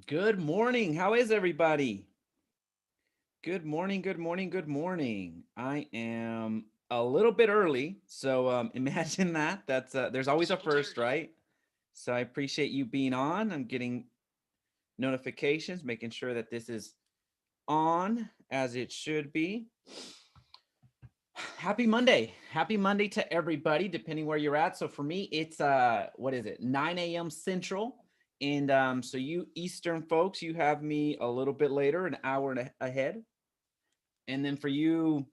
Good morning. How is everybody? Good morning, good morning, good morning. I am a little bit early, so imagine that. There's always a first, right? So I appreciate you being on. I'm getting notifications, making sure that this is on as it should be. Happy Monday. Happy Monday to everybody, depending where you're at. So for me, it's what is it? 9 a.m. Central. And so you Eastern folks, you have me a little bit later, an hour ahead. And then for you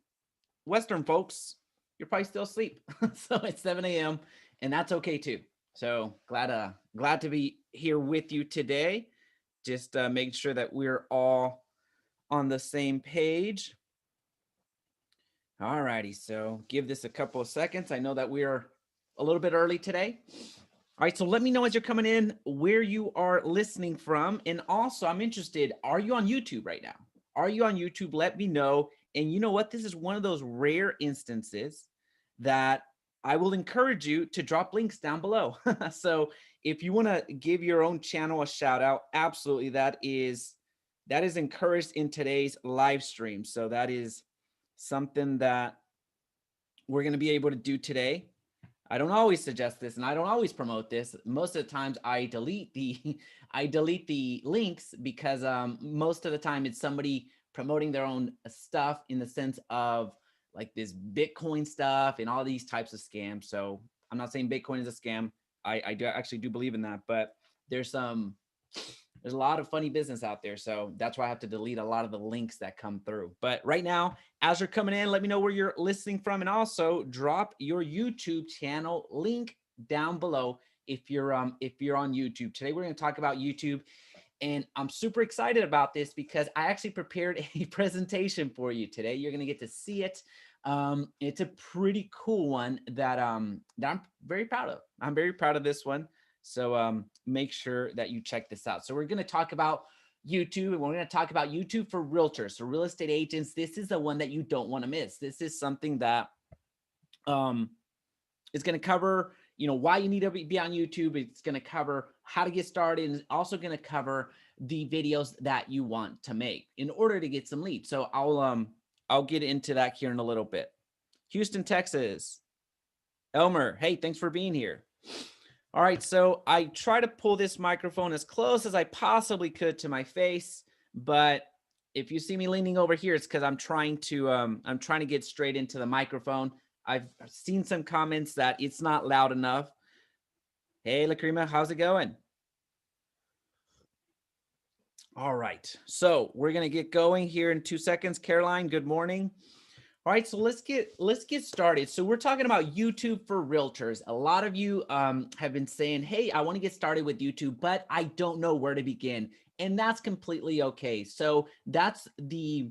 Western folks, you're probably still asleep. So it's 7 a.m. and that's okay too. So glad to be here with you today. Just making sure that we're all on the same page. All righty, so give this a couple of seconds. I know that we're a little bit early today. All right, so let me know as you're coming in where you are listening from. And also, I'm interested, are you on YouTube right now? Are you on YouTube? Let me know. And you know what? This is one of those rare instances that I will encourage you to drop links down below. So if you want to give your own channel a shout out, absolutely, that is encouraged in today's live stream. So that is something that we're going to be able to do today. I don't always suggest this and I don't always promote this. Most of the times I delete the I delete the links because most of the time it's somebody promoting their own stuff in the sense of like this Bitcoin stuff and all these types of scams. So I'm not saying Bitcoin is a scam. I do actually do believe in that, but there's a lot of funny business out there. So that's why I have to delete a lot of the links that come through. But right now, as you're coming in, let me know where you're listening from. And also drop your YouTube channel link down below if you're on YouTube. Today, we're going to talk about YouTube. And I'm super excited about this because I actually prepared a presentation for you today. You're going to get to see it. It's a pretty cool one that I'm very proud of. I'm very proud of this one. So make sure that you check this out. So we're going to talk about YouTube, and we're going to talk about YouTube for realtors, so real estate agents. This is the one that you don't want to miss. This is something that is going to cover, why you need to be on YouTube. It's going to cover how to get started, and it's also going to cover the videos that you want to make in order to get some leads. So I'll get into that here in a little bit. Houston, Texas. Elmer, hey, thanks for being here. All right, so I try to pull this microphone as close as I possibly could to my face, but if you see me leaning over here, it's because I'm trying to get straight into the microphone. I've seen some comments that it's not loud enough. Hey, Lacrima, how's it going? All right, so we're gonna get going here in 2 seconds. Caroline, good morning. All right, so let's get started. So we're talking about YouTube for realtors. A lot of you have been saying, hey, I want to get started with YouTube, but I don't know where to begin. And that's completely okay. So that's the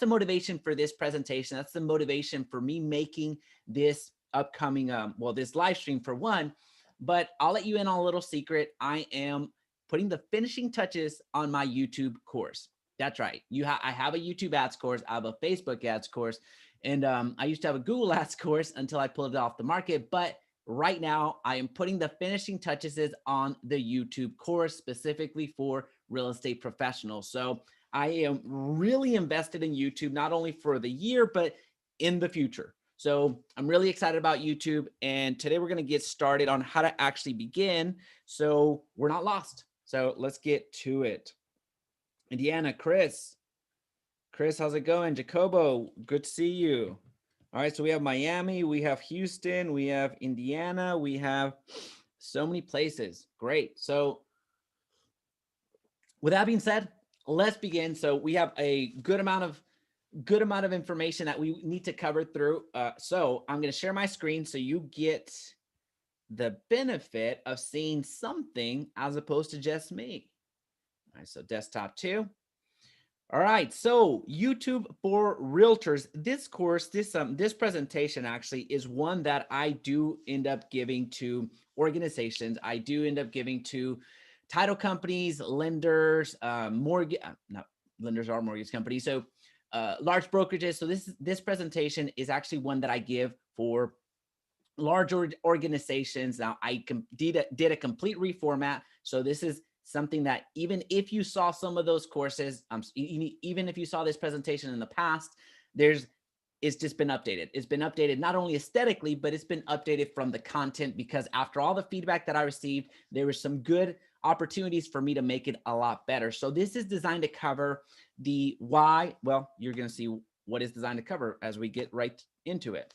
motivation for this presentation. That's the motivation for me making this upcoming, this live stream for one. But I'll let you in on a little secret. I am putting the finishing touches on my YouTube course. That's right. I have a YouTube ads course. I have a Facebook ads course. And I used to have a Google Ads course until I pulled it off the market. But right now, I am putting the finishing touches on the YouTube course specifically for real estate professionals. So I am really invested in YouTube, not only for the year, but in the future. So I'm really excited about YouTube. And today we're going to get started on how to actually begin so we're not lost. So let's get to it. Indiana, Chris, how's it going? Jacobo, good to see you. All right, so we have Miami, we have Houston, we have Indiana, we have so many places. Great. So with that being said, let's begin. So we have a good amount of information that we need to cover through. So I'm going to share my screen so you get the benefit of seeing something as opposed to just me. All right, so desktop 2. All right, so YouTube for realtors. This course, this presentation actually is one that I do end up giving to organizations. I do end up giving to title companies, lenders, not lenders are mortgage companies. So large brokerages. So this presentation is actually one that I give for large organizations. Now I did a complete reformat. So this is something that even if you saw some of those courses, even if you saw this presentation in the past, it's just been updated. It's been updated not only aesthetically, but it's been updated from the content, because after all the feedback that I received, there were some good opportunities for me to make it a lot better. So this is designed to cover the why. Well, you're going to see what it's designed to cover as we get right into it.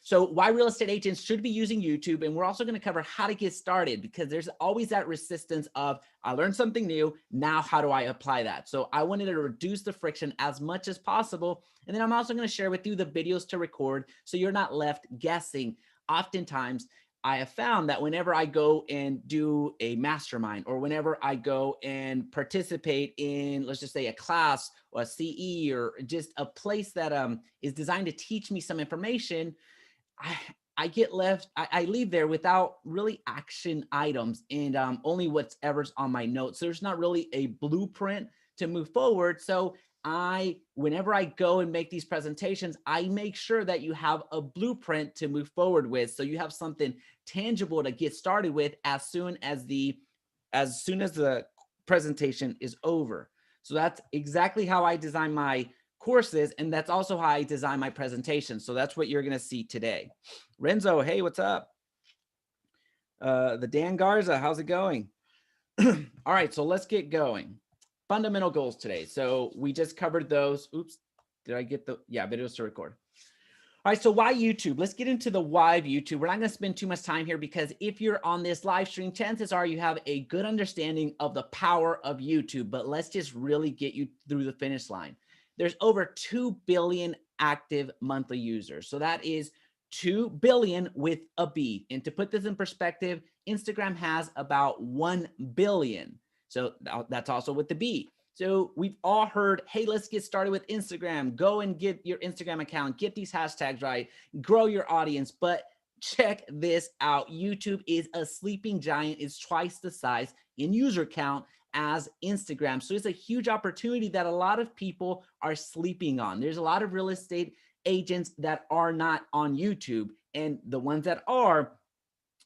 So why real estate agents should be using YouTube. And we're also going to cover how to get started, because there's always that resistance of, I learned something new. Now, how do I apply that? So I wanted to reduce the friction as much as possible. And then I'm also going to share with you the videos to record, so you're not left guessing. Oftentimes, I have found that whenever I go and do a mastermind, or whenever I go and participate in, let's just say, a class or a CE, or just a place that is designed to teach me some information, I get left, I leave there without really action items, and only whatever's on my notes. So there's not really a blueprint to move forward. So whenever I go and make these presentations, I make sure that you have a blueprint to move forward with. So you have something tangible to get started with as soon as the presentation is over. So that's exactly how I design my courses, and that's also how I design my presentation. So that's what you're going to see today. Renzo, hey, what's up? The Dan Garza, how's it going? All right, so let's get going. Fundamental goals today. So we just covered those. Oops, did I get videos to record? All right, so why YouTube? Let's get into the why of YouTube. We're not going to spend too much time here, because if you're on this live stream, chances are you have a good understanding of the power of YouTube, but let's just really get you through the finish line. There's over 2 billion active monthly users. So that is 2 billion with a B. And to put this in perspective, Instagram has about 1 billion. So that's also with the B. So we've all heard, hey, let's get started with Instagram. Go and get your Instagram account, get these hashtags right, grow your audience. But check this out. YouTube is a sleeping giant. It's twice the size in user count as Instagram. So it's a huge opportunity that a lot of people are sleeping on. There's a lot of real estate agents that are not on YouTube, and the ones that are,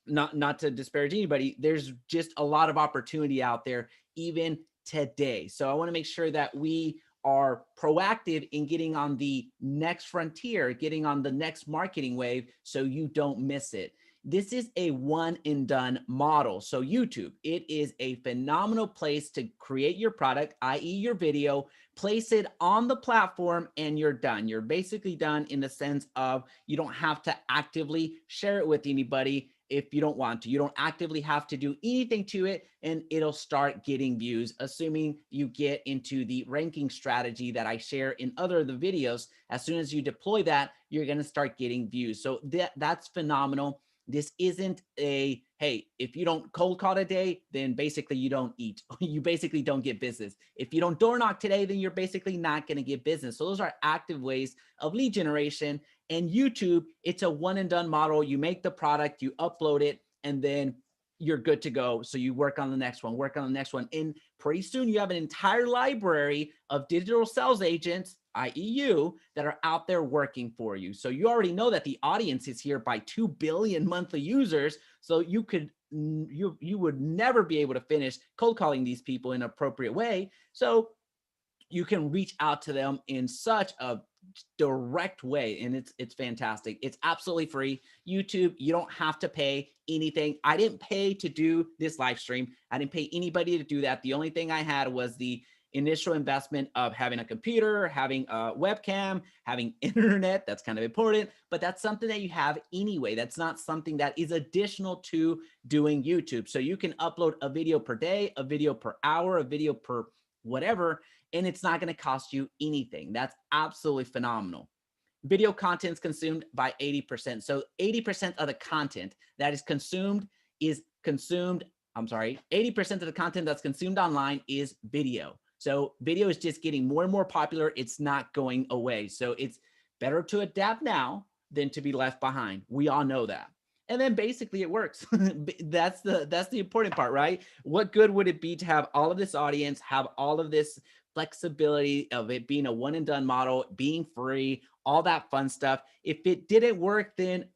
not to disparage anybody, there's just a lot of opportunity out there even today. So I want to make sure that we are proactive in getting on the next frontier, getting on the next marketing wave, so you don't miss it. This is a one and done model. So YouTube, it is a phenomenal place to create your product, i.e. your video, place it on the platform, and you're done. You're basically done in the sense of you don't have to actively share it with anybody if you don't want to. You don't actively have to do anything to it, and it'll start getting views, assuming you get into the ranking strategy that I share in other of the videos. As soon as you deploy that, you're going to start getting views. So that's phenomenal. This isn't a, hey, if you don't cold call today, then basically you don't eat. You basically don't get business. If you don't door knock today, then you're basically not going to get business. So those are active ways of lead generation. And YouTube, it's a one and done model. You make the product, you upload it, and then you're good to go. So you work on the next one, work on the next one. And pretty soon you have an entire library of digital sales agents, i.e. you, that are out there working for you. So you already know that the audience is here by 2 billion monthly users. So you would never be able to finish cold calling these people in an appropriate way. So you can reach out to them in such a direct way, and it's fantastic. It's absolutely free. YouTube, you don't have to pay anything. I didn't pay to do this live stream. I didn't pay anybody to do that. The only thing I had was the initial investment of having a computer, having a webcam, having internet. That's kind of important, but that's something that you have anyway. That's not something that is additional to doing YouTube. So you can upload a video per day, a video per hour, a video per whatever, and it's not going to cost you anything. That's absolutely phenomenal. Video content is consumed by 80%. So 80% of the content that is consumed 80% of the content that's consumed online is video. So video is just getting more and more popular. It's not going away. So it's better to adapt now than to be left behind. We all know that. And then basically it works. That's the important part, right? What good would it be to have all of this audience, have all of this flexibility of it being a one and done model, being free, all that fun stuff? If it didn't work, then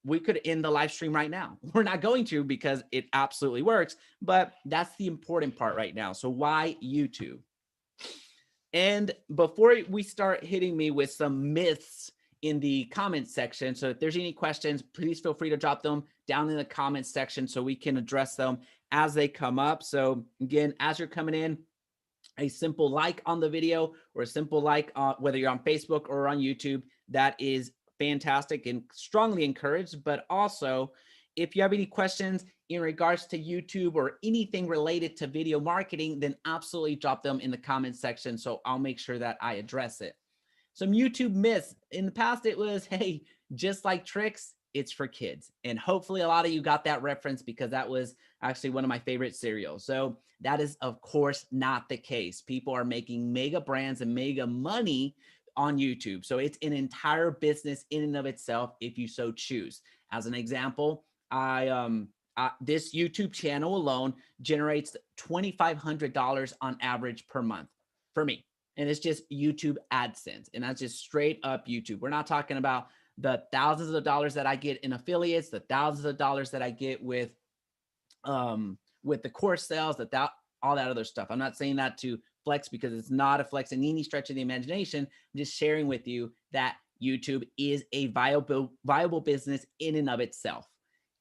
we could end the live stream right now. We're not going to because it absolutely works, but that's the important part right now. So why YouTube? And before we start hitting me with some myths in the comments section, so if there's any questions, please feel free to drop them down in the comments section so we can address them as they come up. So again, as you're coming in, a simple like on the video or a simple like, whether you're on Facebook or on YouTube, that is fantastic and strongly encouraged. But also, if you have any questions in regards to YouTube or anything related to video marketing, then absolutely drop them in the comments section so I'll make sure that I address it. Some YouTube myths. In the past, it was, hey, just like tricks, it's for kids. And hopefully a lot of you got that reference because that was actually one of my favorite cereals. So that is, of course, not the case. People are making mega brands and mega money on YouTube. So it's an entire business in and of itself if you so choose. As an example, this YouTube channel alone generates $2,500 on average per month for me. And it's just YouTube AdSense. And that's just straight up YouTube. We're not talking about the thousands of dollars that I get in affiliates, the thousands of dollars that I get with the course sales, all that other stuff. I'm not saying that to flex because it's not a flex in any stretch of the imagination. I'm just sharing with you that YouTube is a viable business in and of itself.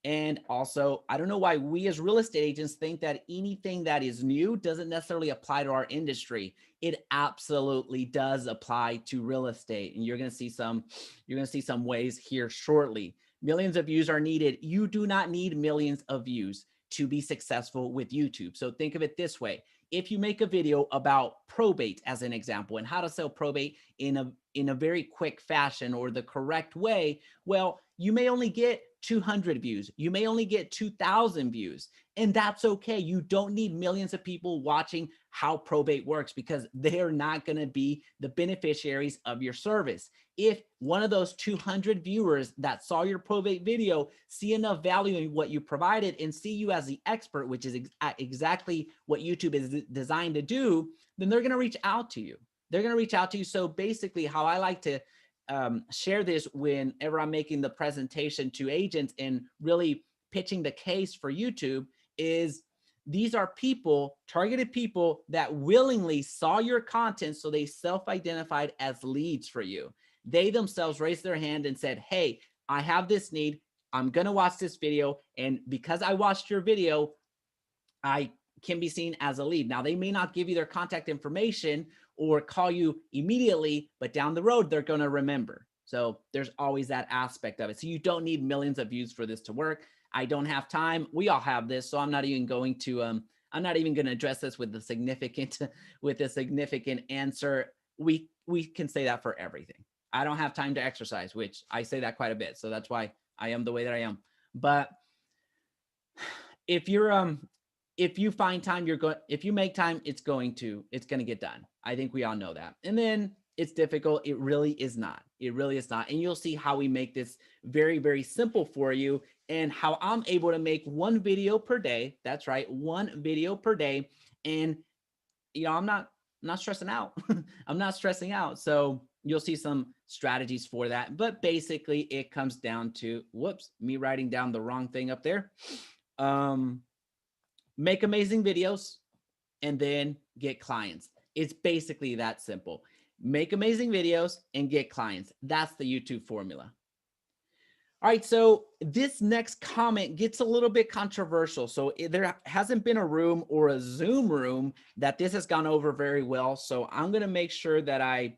And also, I don't know why we as real estate agents think that anything that is new doesn't necessarily apply to our industry. It absolutely does apply to real estate. And you're going to see some ways here shortly. Millions of views are needed. You do not need millions of views to be successful with YouTube. So think of it this way. If you make a video about probate as an example and how to sell probate in a very quick fashion or the correct way, well, you may only get 200 views. You may only get 2,000 views, and that's okay. You don't need millions of people watching how probate works because they're not going to be the beneficiaries of your service. If one of those 200 viewers that saw your probate video see enough value in what you provided and see you as the expert, which is exactly what YouTube is designed to do, then they're going to reach out to you. They're going to reach out to you. So basically how I like to share this whenever I'm making the presentation to agents and really pitching the case for YouTube is these are people, targeted people that willingly saw your content. So they self-identified as leads for you. They themselves raised their hand and said, hey, I have this need. I'm going to watch this video. And because I watched your video, I can be seen as a lead. Now, they may not give you their contact information or call you immediately, but down the road, they're going to remember. So there's always that aspect of it. So you don't need millions of views for this to work. I don't have time. We all have this. So I'm not even going to address this with a significant answer. We can say that for everything. I don't have time to exercise, which I say that quite a bit. So that's why I am the way that I am. But if you find time, if you make time, it's going to get done. I think we all know that. And then it's difficult. It really is not. It really is not. And you'll see how we make this very, very simple for you and how I'm able to make one video per day. That's right. One video per day. And I'm not stressing out. I'm not stressing out. So you'll see some strategies for that. But basically it comes down to, me writing down the wrong thing up there. Make amazing videos and then get clients. It's basically that simple. Make amazing videos and get clients. That's the YouTube formula. All right, so this next comment gets a little bit controversial. So there hasn't been a room or a Zoom room that this has gone over very well. So I'm going to make sure that I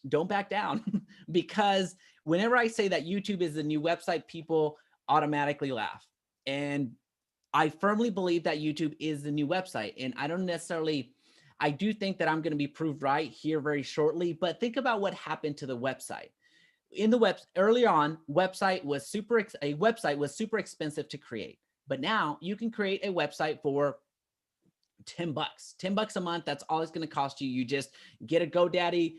don't back down because whenever I say that YouTube is the new website, people automatically laugh. And I firmly believe that YouTube is the new website. And I do think that I'm going to be proved right here very shortly, but think about what happened to the website. Early on, a website was super expensive to create, but now you can create a website for $10, $10 a month. That's all it's going to cost you. You just get a GoDaddy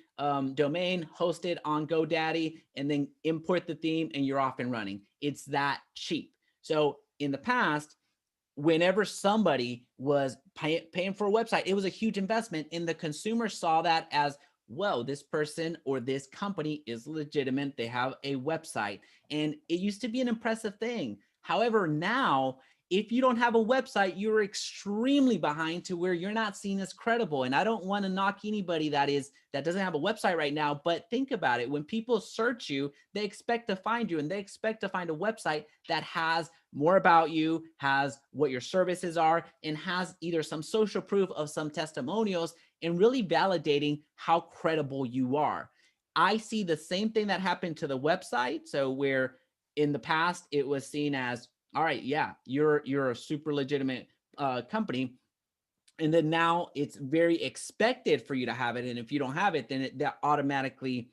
domain, host it on GoDaddy, and then import the theme and you're off and running. It's that cheap. So in the past, whenever somebody was paying for a website, it was a huge investment and the consumer saw that as, whoa, this person or this company is legitimate. They have a website. And it used to be an impressive thing. However, now, if you don't have a website, you're extremely behind to where you're not seen as credible. And I don't want to knock anybody that doesn't have a website right now, but think about it. When people search you, they expect to find you, and they expect to find a website that has more about you, has what your services are, and has either some social proof of some testimonials, and really validating how credible you are. I see the same thing that happened to the website. So where in the past it was seen as, all right, yeah, you're a super legitimate company, and then now it's very expected for you to have it, and if you don't have it, then they automatically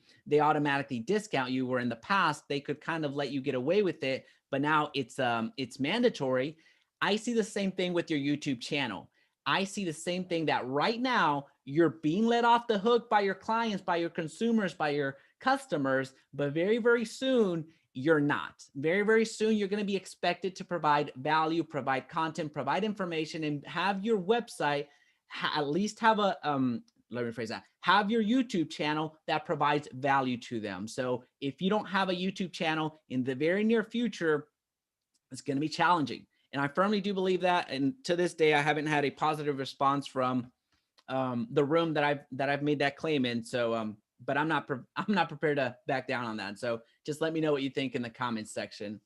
discount you, where in the past they could kind of let you get away with it, but now it's mandatory. I see the same thing with your YouTube channel. I see the same thing, that right now you're being let off the hook by your clients, by your consumers, by your customers, but very, very soon you're not. Very, very soon, you're going to be expected to provide value, provide content, provide information, and have your website at least have a, let me rephrase that, have your YouTube channel that provides value to them. So if you don't have a YouTube channel in the very near future, it's going to be challenging. And I firmly do believe that. And to this day, I haven't had a positive response from the room that I've made that claim in. So, but I'm not prepared to back down on that. So just let me know what you think in the comments section.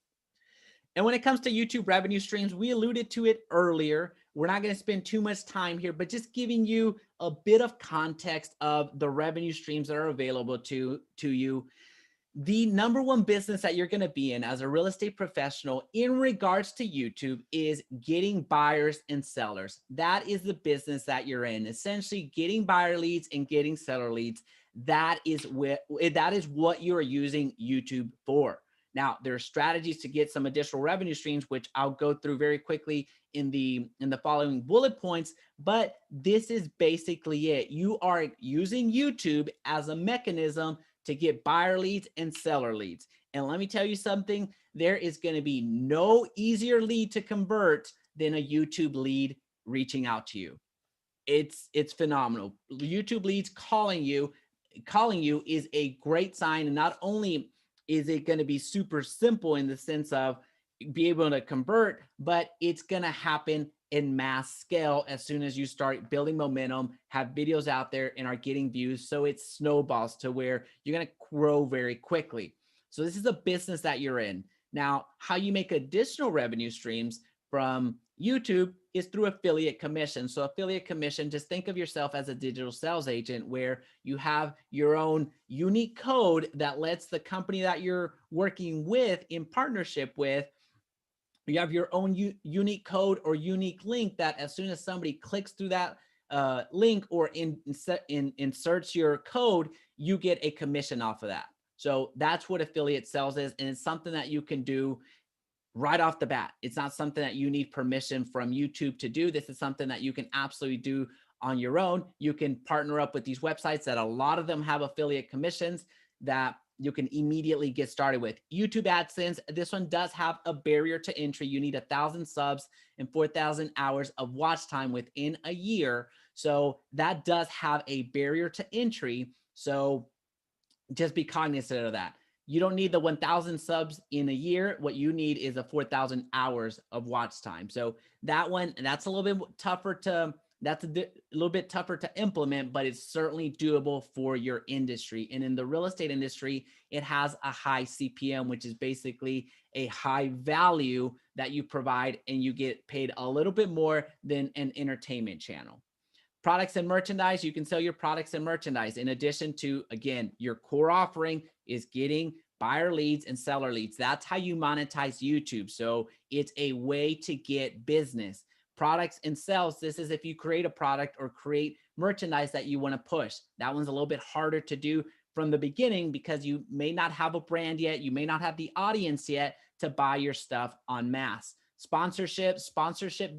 And when it comes to YouTube revenue streams, we alluded to it earlier. We're not going to spend too much time here, but just giving you a bit of context of the revenue streams that are available to you. The number one business that you're going to be in as a real estate professional in regards to YouTube is getting buyers and sellers. That is the business that you're in. Essentially, getting buyer leads and getting seller leads. That is what you are using YouTube for. Now, there are strategies to get some additional revenue streams, which I'll go through very quickly in the following bullet points, but this is basically it. You are using YouTube as a mechanism to get buyer leads and seller leads. And let me tell you something, there is going to be no easier lead to convert than a YouTube lead reaching out to you. It's phenomenal. YouTube leads calling you is a great sign. And not only is it going to be super simple in the sense of be able to convert, but it's going to happen in mass scale as soon as you start building momentum, have videos out there, and are getting views. So it snowballs to where you're going to grow very quickly. So this is a business that you're in. Now, how you make additional revenue streams from YouTube is through affiliate commission. So affiliate commission, just think of yourself as a digital sales agent where you have your own unique code that lets the company that you're working with in partnership with, you have your own unique code or unique link that as soon as somebody clicks through that link or inserts your code, you get a commission off of that. So that's what affiliate sales is. And it's something that you can do right off the bat. It's not something that you need permission from YouTube to do. This is something that you can absolutely do on your own. You can partner up with these websites that a lot of them have affiliate commissions that you can immediately get started with. YouTube AdSense, this one does have a barrier to entry. You need 1,000 subs and 4,000 hours of watch time within a year. So that does have a barrier to entry. So just be cognizant of that. You don't need the 1,000 subs in a year. What you need is a 4,000 hours of watch time. So that one, that's a little bit tougher to implement, but it's certainly doable for your industry. And in the real estate industry, it has a high CPM, which is basically a high value that you provide, and you get paid a little bit more than an entertainment channel. Products and merchandise, you can sell your products and merchandise in addition to, again, your core offering is getting buyer leads and seller leads. That's how you monetize YouTube. So it's a way to get business. Products and sales, this is if you create a product or create merchandise that you want to push. That one's a little bit harder to do from the beginning because you may not have a brand yet. You may not have the audience yet to buy your stuff en masse. Sponsorship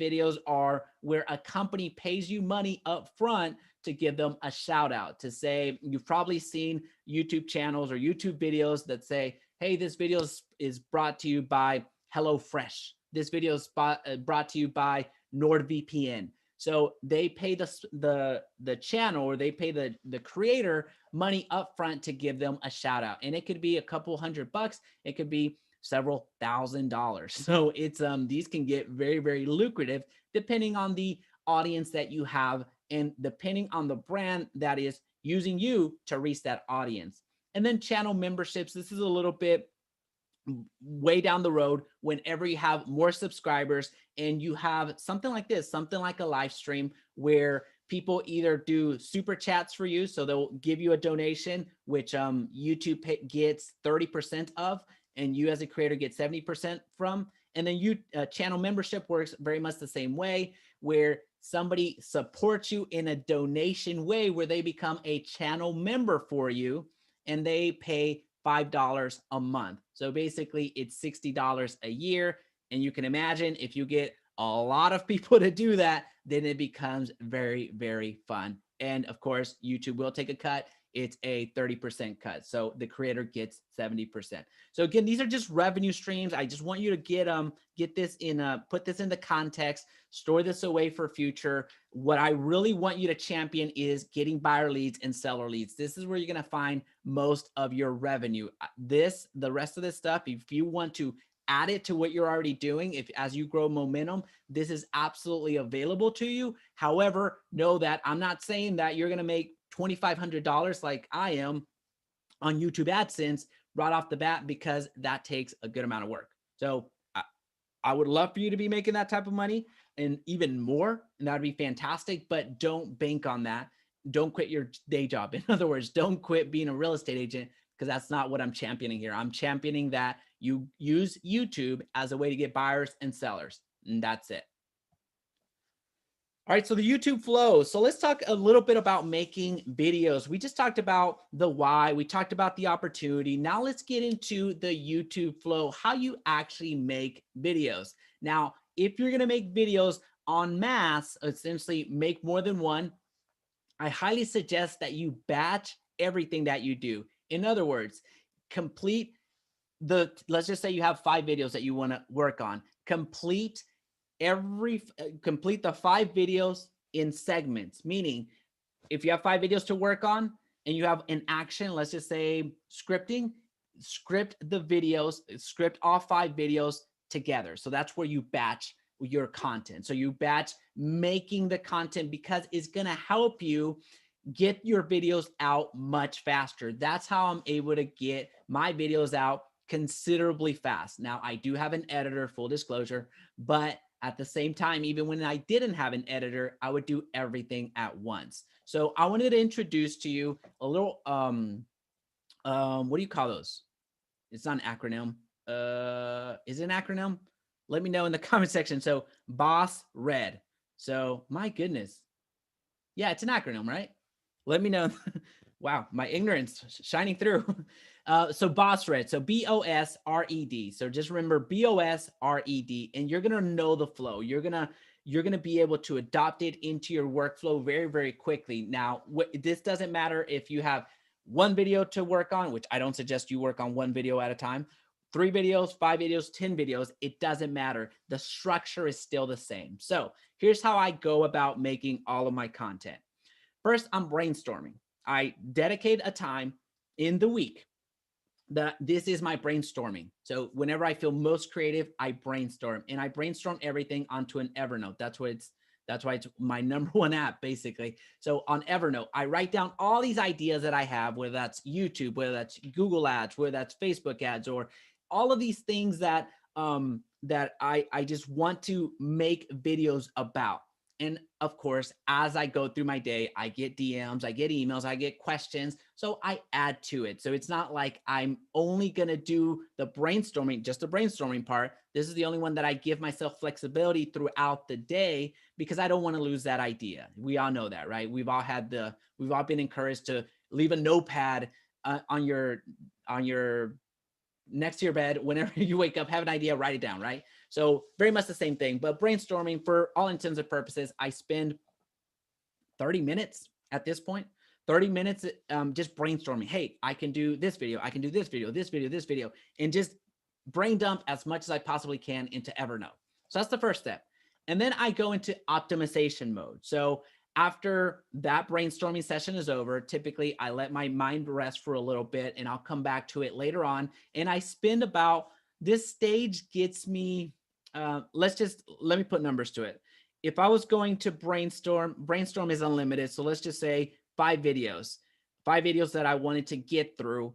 videos are where a company pays you money up front to give them a shout out, to say, you've probably seen YouTube channels or YouTube videos that say, hey, this video is brought to you by HelloFresh. This video is brought to you by NordVPN. So they pay the channel, or they pay the creator money up front to give them a shout out. And it could be a couple $100. It could be several $1,000s. So it's these can get very, very lucrative depending on the audience that you have and depending on the brand that is using you to reach that audience. And then channel memberships. This is a little bit way down the road whenever you have more subscribers and you have something like this, something like a live stream where people either do super chats for you. So they'll give you a donation, which YouTube gets 30% of, and you as a creator get 70% from. And then you channel membership works very much the same way, where somebody supports you in a donation way where they become a channel member for you and they pay $5 a month. So basically it's $60 a year. And you can imagine if you get a lot of people to do that, then it becomes very, very fun. And of course, YouTube will take a cut. It's a 30% cut. So the creator gets 70%. So again, these are just revenue streams. I just want you to get this in put this into context, store this away for future. What I really want you to champion is getting buyer leads and seller leads. This is where you're going to find most of your revenue. The rest of this stuff, if you want to add it to what you're already doing, if as you grow momentum, this is absolutely available to you. However, know that I'm not saying that you're going to make $2,500 like I am on YouTube AdSense right off the bat, because that takes a good amount of work. So I would love for you to be making that type of money and even more, and that would be fantastic, but don't bank on that. Don't quit your day job. In other words, don't quit being a real estate agent, because that's not what I'm championing here. I'm championing that you use YouTube as a way to get buyers and sellers, and that's it. All right, so the YouTube flow. So let's talk a little bit about making videos. We just talked about the why. We talked about the opportunity. Now let's get into the YouTube flow, how you actually make videos. Now, if you're going to make videos en masse, essentially make more than one, I highly suggest that you batch everything that you do. In other words, let's just say you have 5 videos that you want to work on. Complete the 5 videos in segments, meaning if you have 5 videos to work on and you have an action, let's just say scripting, script all 5 videos together. So that's where you batch your content. So you batch making the content, because it's going to help you get your videos out much faster. That's how I'm able to get my videos out considerably fast. Now, I do have an editor, full disclosure, but at the same time, even when I didn't have an editor, I would do everything at once. So I wanted to introduce to you a little, what do you call those? It's not an acronym. Is it an acronym? Let me know in the comment section. So Boss Red. So my goodness. Yeah, it's an acronym, right? Let me know. Wow, my ignorance shining through. So Boss Red, so BOSRED. So just remember BOSRED, and you're gonna know the flow. You're gonna be able to adopt it into your workflow very, very quickly. Now, this doesn't matter if you have 1 video to work on, which I don't suggest you work on 1 video at a time. 3 videos, 5 videos, 10 videos, it doesn't matter. The structure is still the same. So here's how I go about making all of my content. First, I'm brainstorming. I dedicate a time in the week that this is my brainstorming. So whenever I feel most creative, I brainstorm, and I brainstorm everything onto an Evernote. That's why it's my number 1 app, basically. So on Evernote, I write down all these ideas that I have, whether that's YouTube, whether that's Google ads, whether that's Facebook ads, or all of these things that I just want to make videos about. And of course, as I go through my day, I get DMs, I get emails, I get questions. So I add to it. So it's not like I'm only going to do the brainstorming, just the brainstorming part. This is the only one that I give myself flexibility throughout the day, because I don't want to lose that idea. We all know that, right? We've all been encouraged to leave a notepad on your next to your bed. Whenever you wake up, have an idea, write it down, right? So very much the same thing, but brainstorming, for all intents and purposes, I spend 30 minutes at this point, 30 minutes just brainstorming. Hey, I can do this video. I can do this video, this video, this video, and just brain dump as much as I possibly can into Evernote. So that's the first step. And then I go into optimization mode. So after that brainstorming session is over, typically I let my mind rest for a little bit and I'll come back to it later on. And I spend about, this stage gets me, let me put numbers to it. If I was going to brainstorm is unlimited. So let's just say 5 videos that I wanted to get through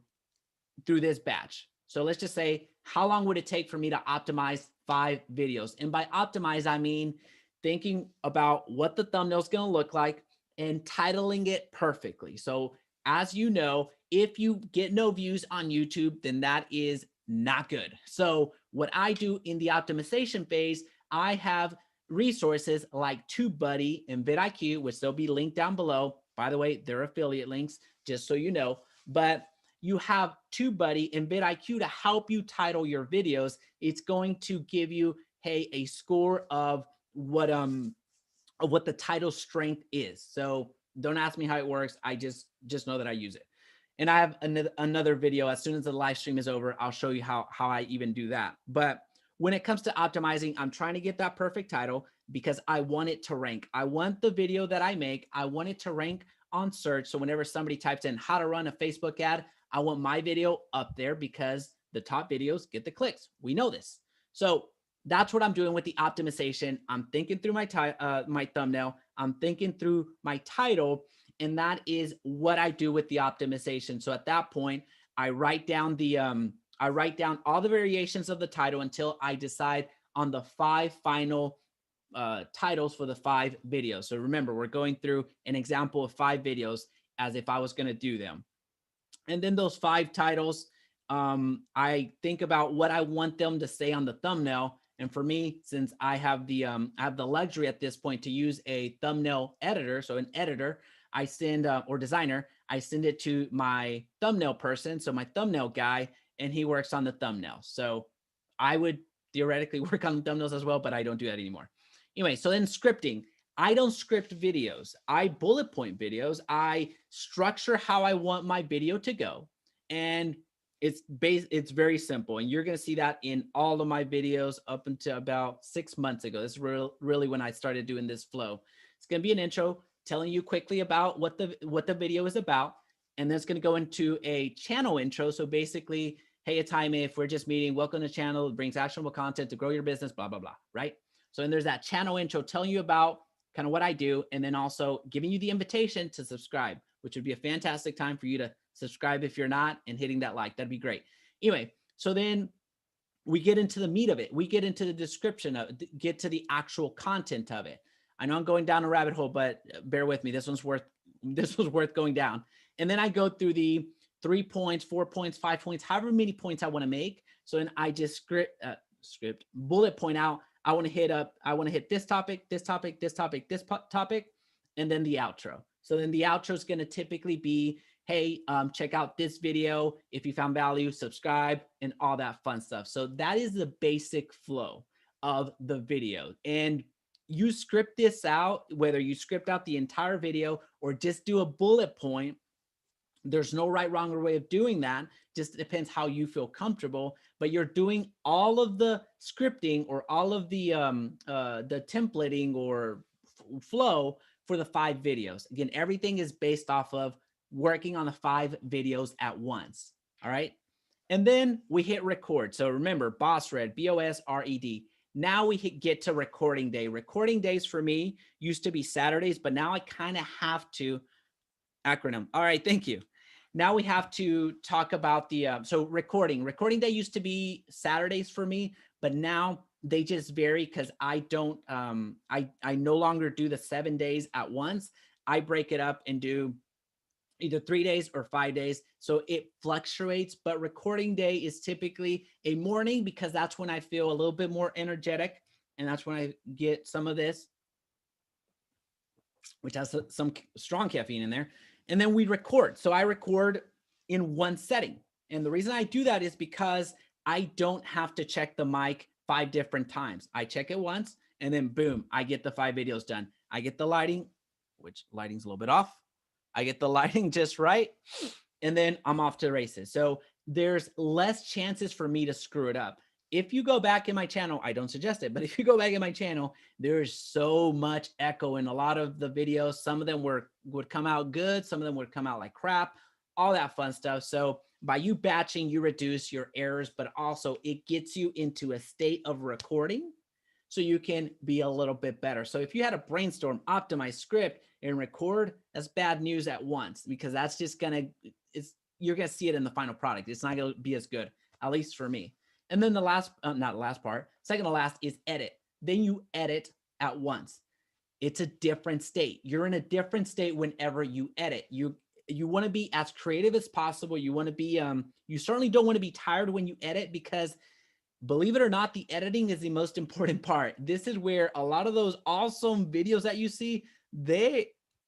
this batch. So let's just say, how long would it take for me to optimize 5 videos? And by optimize, I mean thinking about what the thumbnail is going to look like and titling it perfectly. So as you know, if you get no views on YouTube, then that is not good. So what I do in the optimization phase, I have resources like TubeBuddy and vidIQ, which they'll be linked down below. By the way, they're affiliate links, just so you know. But you have TubeBuddy and vidIQ to help you title your videos. It's going to give you, hey, a score of what the title strength is. So don't ask me how it works. I just know that I use it. And I have another video. As soon as the live stream is over, I'll show you how I even do that. But when it comes to optimizing, I'm trying to get that perfect title because I want it to rank. I want the video that I make, I want it to rank on search. So whenever somebody types in how to run a Facebook ad, I want my video up there because the top videos get the clicks. We know this. So that's what I'm doing with the optimization. I'm thinking through my thumbnail. I'm thinking through my title, and that is what I do with the optimization. So at that point, I write down all the variations of the title until I decide on the 5 final titles for the 5 videos. So remember, we're going through an example of 5 videos as if I was going to do them. And then those 5 titles, I think about what I want them to say on the thumbnail. And for me, since I have the luxury at this point to use a thumbnail editor, so an editor, I send or designer, I send it to my thumbnail person, so my thumbnail guy, and he works on the thumbnail. So I would theoretically work on the thumbnails as well, but I don't do that anymore. Anyway, so then scripting. I don't script videos. I bullet point videos. I structure how I want my video to go. And it's very simple. And you're going to see that in all of my videos up until about 6 months ago. This is really when I started doing this flow. It's going to be an intro telling you quickly about what the video is about. And then it's going to go into a channel intro. So basically, hey, it's Jaime. If we're just meeting, welcome to the channel. It brings actionable content to grow your business, blah, blah, blah, right? So then there's that channel intro telling you about kind of what I do, and then also giving you the invitation to subscribe, which would be a fantastic time for you to subscribe if you're not, and hitting that like. That'd be great. Anyway, so then we get into the meat of it. We get into the description of it, get to the actual content of it. I know I'm going down a rabbit hole, but bear with me. This was worth going down. And then I go through the 3 points, 4 points, 5 points, however many points I want to make. So then I just bullet point out, I want to hit this topic, this topic, this topic, this topic, and then the outro. So then the outro is going to typically be, hey, check out this video. If you found value, subscribe, and all that fun stuff. So that is the basic flow of the video. And you script this out, whether you script out the entire video or just do a bullet point. There's no right, wrong, or way of doing that. Just depends how you feel comfortable. But you're doing all of the scripting or all of the templating or flow for the 5 videos. Again, everything is based off of working on the 5 videos at once. All right. And then we hit record. So remember, BOSRED, BOSRED. Now we get to recording day. Recording days for me used to be Saturdays, but now I kind of have to acronym. All right. Thank you. Now we have to talk about the, so recording day used to be Saturdays for me, but now they just vary because I don't, I no longer do the 7 days at once. I break it up and do either 3 days or 5 days. So it fluctuates, but recording day is typically a morning because that's when I feel a little bit more energetic. And that's when I get some of this, which has some strong caffeine in there. And then we record. So I record in one setting. And the reason I do that is because I don't have to check the mic 5 different times. I check it once and then boom, I get the 5 videos done. I get the lighting, which lighting's a little bit off. I get the lighting just right. And then I'm off to races. So there's less chances for me to screw it up. if you go back in my channel, I don't suggest it, but if you go back in my channel, there is so much echo in a lot of the videos. Some of them would come out good. Some of them would come out like crap, all that fun stuff. So by you batching, you reduce your errors, but also it gets you into a state of recording so you can be a little bit better. So if you had a brainstorm, optimize, script, and record, that's bad news at once, because that's just you're gonna see it in the final product. It's not gonna be as good, at least for me. And then the last, not the last part, second to last is edit. Then you edit at once. It's a different state. You're in a different state whenever you edit. You want to be as creative as possible. You want to be, you certainly don't want to be tired when you edit, because believe it or not, the editing is the most important part. This is where a lot of those awesome videos that you see,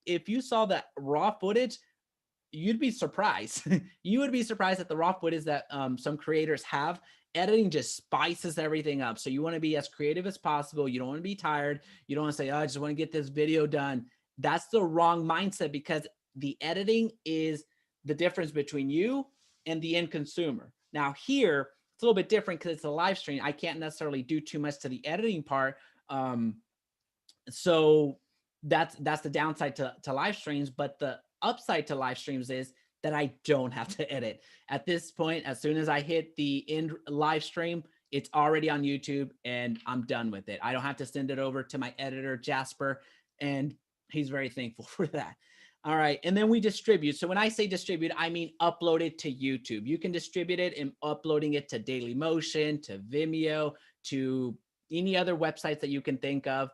if you saw that raw footage, you'd be surprised. You would be surprised at the raw footage that some creators have. Editing just spices everything up. So you want to be as creative as possible. You don't want to be tired. You don't want to say, oh, I just want to get this video done. That's the wrong mindset, because the editing is the difference between you and the end consumer. Now here, it's a little bit different because it's a live stream. I can't necessarily do too much to the editing part. So that's the downside to live streams. But the upside to live streams is that I don't have to edit. At this point, as soon as I hit the end live stream, it's already on YouTube and I'm done with it. I don't have to send it over to my editor, Jasper, and he's very thankful for that. All right, and then we distribute. So when I say distribute, I mean upload it to YouTube. You can distribute it and uploading it to Dailymotion, to Vimeo, to any other websites that you can think of.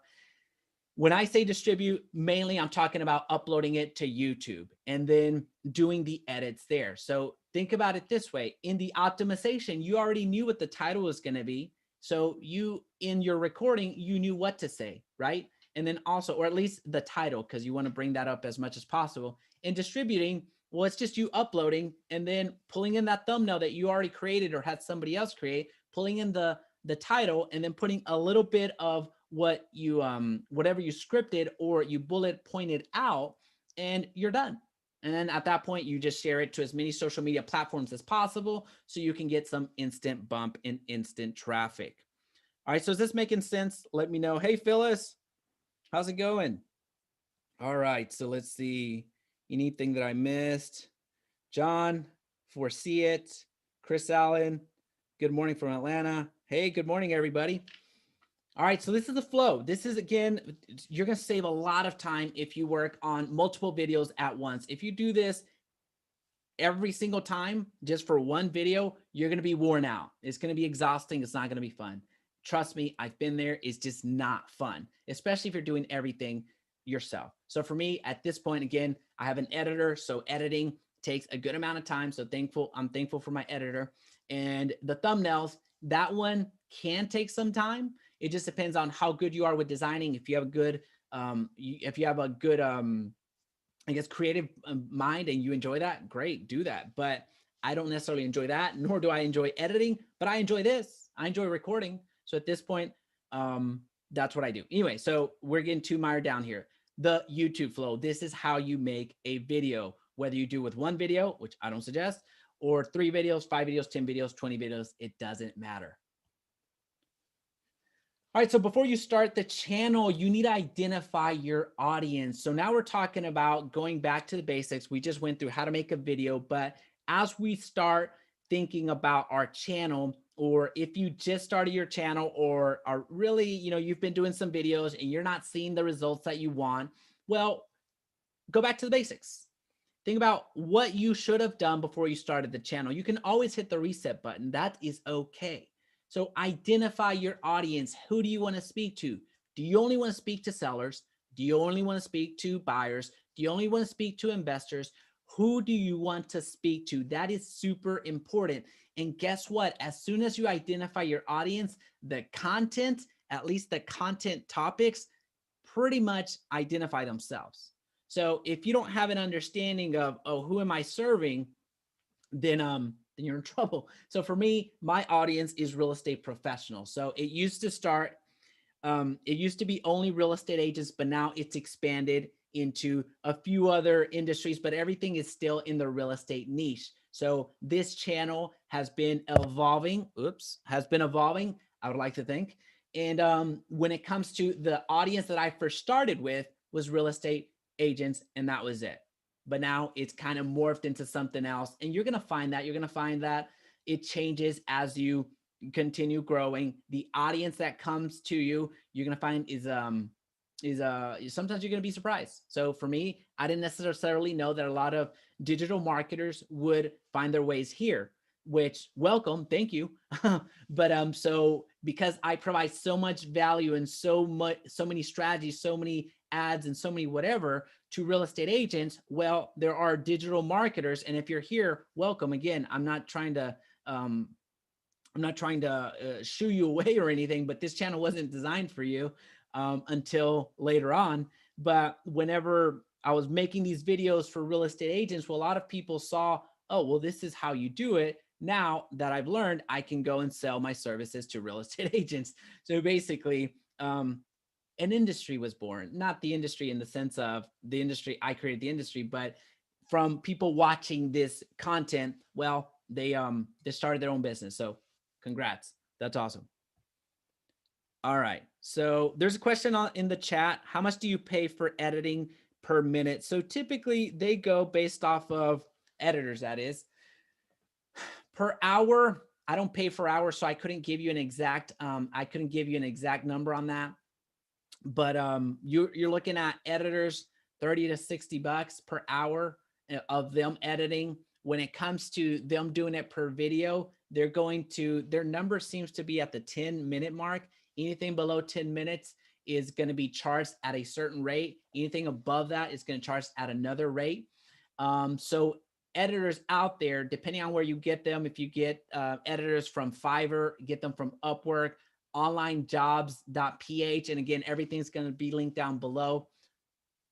When I say distribute, mainly I'm talking about uploading it to YouTube and then doing the edits there. So think about it this way. In the optimization, you already knew what the title was going to be. So in your recording, you knew what to say, right? And then also, or at least the title, because you want to bring that up as much as possible. In distributing, well, it's just you uploading and then pulling in that thumbnail that you already created or had somebody else create, pulling in the title, and then putting a little bit of what you whatever you scripted or you bullet pointed out, and you're done. And then at that point, you just share it to as many social media platforms as possible so you can get some instant bump and instant traffic. All right, so is this making sense? Let me know. Hey, Phyllis, how's it going? All right, so let's see. Anything that I missed? John, foresee it. Chris Allen, good morning from Atlanta. Hey, good morning, everybody. All right, so this is the flow. This is, again, you're going to save a lot of time if you work on multiple videos at once. If you do this every single time just for one video, you're going to be worn out. It's going to be exhausting. It's not going to be fun. Trust me, I've been there. It's just not fun, especially if you're doing everything yourself. So for me, at this point, again, I have an editor, so editing takes a good amount of time. So I'm thankful for my editor. And the thumbnails, that one can take some time. It just depends on how good you are with designing. If you have a good, I guess, creative mind and you enjoy that, great, do that. But I don't necessarily enjoy that, nor do I enjoy editing, but I enjoy this. I enjoy recording. So at this point, that's what I do. Anyway, so we're getting too mired down here. The YouTube flow. This is how you make a video, whether you do with one video, which I don't suggest, or 3 videos, 5 videos, 10 videos, 20 videos, it doesn't matter. All right, so before you start the channel, you need to identify your audience. So now we're talking about going back to the basics. We just went through how to make a video, but as we start thinking about our channel, or if you just started your channel or are really, you've been doing some videos and you're not seeing the results that you want, well, go back to the basics. Think about what you should have done before you started the channel. You can always hit the reset button. That is okay. So identify your audience. Who do you want to speak to? Do you only want to speak to sellers? Do you only want to speak to buyers? Do you only want to speak to investors? Who do you want to speak to? That is super important. And guess what? As soon as you identify your audience, the content, at least the content topics, pretty much identify themselves. So if you don't have an understanding of, oh, who am I serving, then you're in trouble. So for me, my audience is real estate professionals. So it used to be only real estate agents, but now it's expanded into a few other industries, but everything is still in the real estate niche. So this channel has been evolving. Has been evolving, I would like to think. And when it comes to the audience that I first started with was real estate agents, and that was it. But now it's kind of morphed into something else. And you're going to find that it changes as you continue growing. The audience that comes to you, you're going to find is sometimes you're going to be surprised. So for me, I didn't necessarily know that a lot of digital marketers would find their ways here, which welcome, thank you. But so because I provide so much value and so many strategies, so many ads and so many whatever to real estate agents, well, there are digital marketers. And if you're here, welcome. Again, I'm not trying to shoo you away or anything, but this channel wasn't designed for you until later on. But whenever I was making these videos for real estate agents, well, a lot of people saw, oh, well, this is how you do it. Now that I've learned, I can go and sell my services to real estate agents. So basically, an industry was born, not the industry in the sense of the industry, I created the industry, but from people watching this content, well, they started their own business. So congrats. That's awesome. All right. So there's a question in the chat. How much do you pay for editing per minute? So typically they go based off of editors, that is. Per hour, I don't pay for hours, so I couldn't give you an exact number on that. But you're looking at editors, 30 to 60 bucks per hour of them editing. When it comes to them doing it per video, their number seems to be at the 10-minute mark. Anything below 10 minutes is going to be charged at a certain rate. Anything above that is going to charge at another rate. So editors out there, depending on where you get them, if you get editors from Fiverr, get them from Upwork, onlinejobs.ph. And again, everything's going to be linked down below.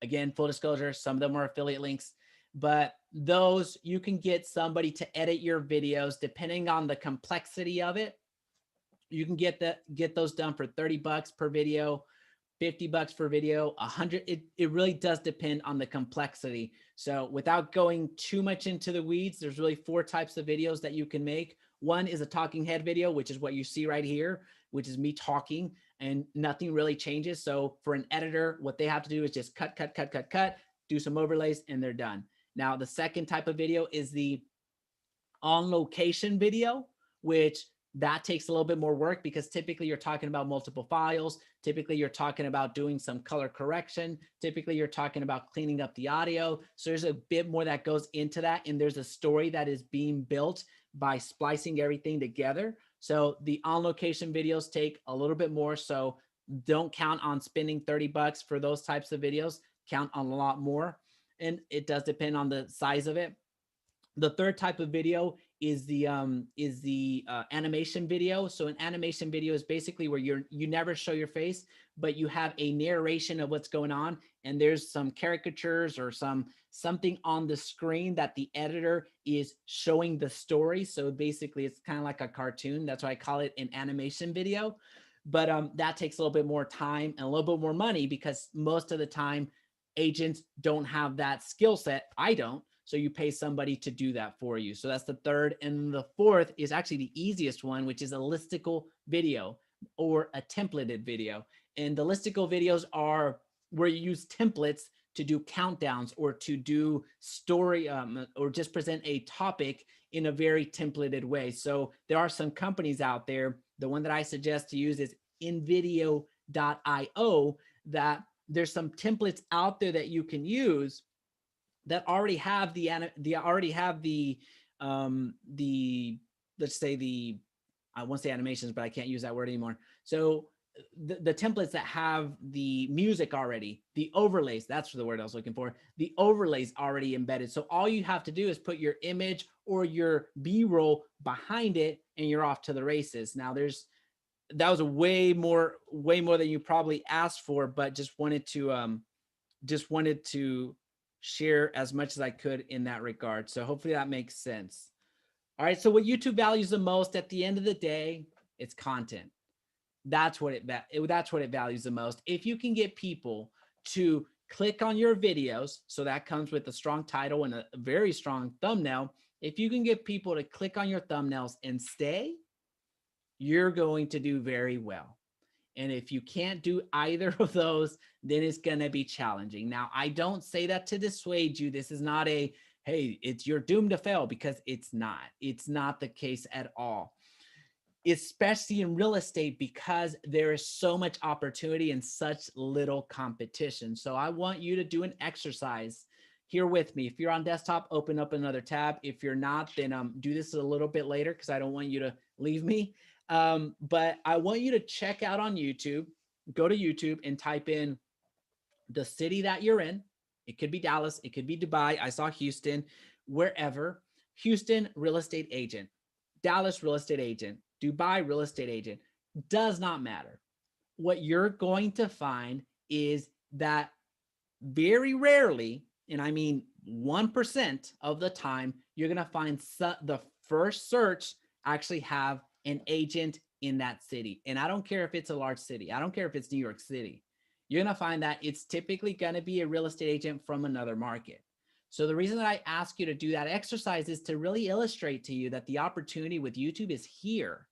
Again, full disclosure, some of them are affiliate links, but those you can get somebody to edit your videos depending on the complexity of it. You can get those done for 30 bucks per video, 50 bucks per video, 100. It really does depend on the complexity. So without going too much into the weeds, there's really 4 types of videos that you can make. One is a talking head video, which is what you see right here, which is me talking and nothing really changes. So for an editor, what they have to do is just cut, do some overlays, and they're done. Now, the second type of video is the on location video, which that takes a little bit more work because typically you're talking about multiple files. Typically you're talking about doing some color correction. Typically you're talking about cleaning up the audio. So there's a bit more that goes into that. And there's a story that is being built by splicing everything together. So the on location videos take a little bit more. So don't count on spending 30 bucks for those types of videos. Count on a lot more. And it does depend on the size of it. The third type of video is the animation video. So an animation video is basically where you never show your face, but you have a narration of what's going on, and there's some caricatures or something on the screen that the editor is showing the story. So basically, it's kind of like a cartoon. That's why I call it an animation video. But that takes a little bit more time and a little bit more money because most of the time agents don't have that skill set. I don't. So you pay somebody to do that for you. So that's the third. And the fourth is actually the easiest one, which is a listicle video or a templated video. And the listicle videos are where you use templates to do countdowns or to do story or just present a topic in a very templated way. So there are some companies out there. The one that I suggest to use is invideo.io, that there's some templates out there that you can use that already have let's say the, I won't say animations, but I can't use that word anymore. So the templates that have the music already, the overlays, that's the word I was looking for, the overlays already embedded. So all you have to do is put your image or your B-roll behind it and you're off to the races. Now that was way more than you probably asked for, but just wanted to share as much as I could in that regard. So hopefully that makes sense. All right. So what YouTube values the most at the end of the day, it's content. That's what it values the most. If you can get people to click on your videos, so that comes with a strong title and a very strong thumbnail. If you can get people to click on your thumbnails and stay, you're going to do very well. And if you can't do either of those, then it's going to be challenging. Now, I don't say that to dissuade you. This is not a, hey, it's you're doomed to fail, because it's not. It's not the case at all, especially in real estate, because there is so much opportunity and such little competition. So I want you to do an exercise here with me. If you're on desktop, open up another tab. If you're not, then do this a little bit later, because I don't want you to leave me. But I want you to check out on YouTube, go to YouTube and type in the city that you're in. It could be Dallas, it could be Dubai. I saw Houston, wherever. Houston, real estate agent. Dallas, real estate agent. Dubai, real estate agent. Does not matter. What you're going to find is that very rarely, and I mean 1% of the time, you're going to find the first search actually have an agent in that city. And I don't care if it's a large city. I don't care if it's New York City. You're going to find that it's typically going to be a real estate agent from another market. So the reason that I ask you to do that exercise is to really illustrate to you that the opportunity with YouTube is here,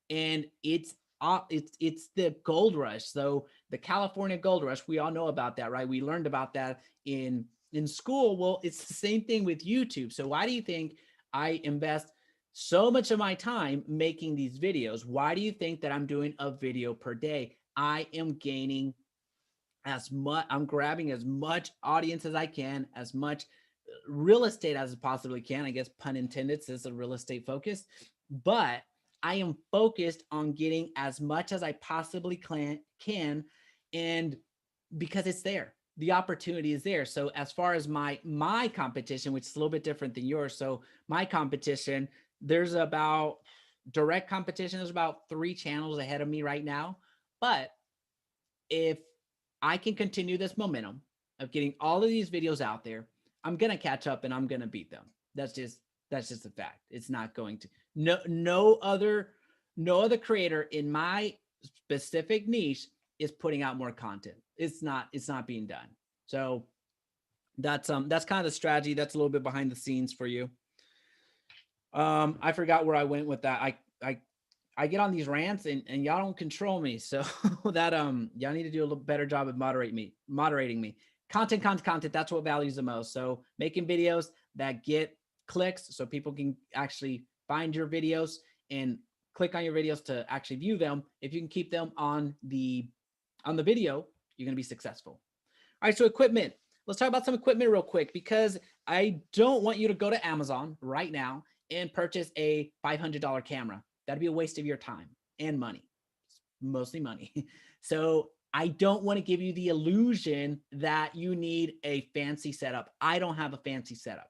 and it's the gold rush. So the California gold rush, we all know about that, right? We learned about that in school. Well, it's the same thing with YouTube. So why do you think I invest so much of my time making these videos? Why do you think that I'm doing a video per day? I am gaining as much, I'm grabbing as much audience as I can, as much real estate as I possibly can. I guess pun intended, since a real estate focus, but I am focused on getting as much as I possibly can, and because it's there, the opportunity is there. So as far as my competition, which is a little bit different than yours. So my competition, there's about direct competition. There's about 3 channels ahead of me right now. But if I can continue this momentum of getting all of these videos out there, I'm going to catch up and I'm going to beat them. That's just a fact. It's not going to, no other creator in my specific niche is putting out more content. It's not being done. So that's kind of the strategy. That's a little bit behind the scenes for you. I forgot where I went with that. I get on these rants and y'all don't control me. So that, y'all need to do a little better job of moderating me. Content. That's what values the most. So making videos that get clicks so people can actually find your videos and click on your videos to actually view them. If you can keep them on the video, you're going to be successful. All right. So equipment, let's talk about some equipment real quick, because I don't want you to go to Amazon right now and purchase a $500 camera. That'd be a waste of your time and money, mostly money. So I don't want to give you the illusion that you need a fancy setup. I don't have a fancy setup.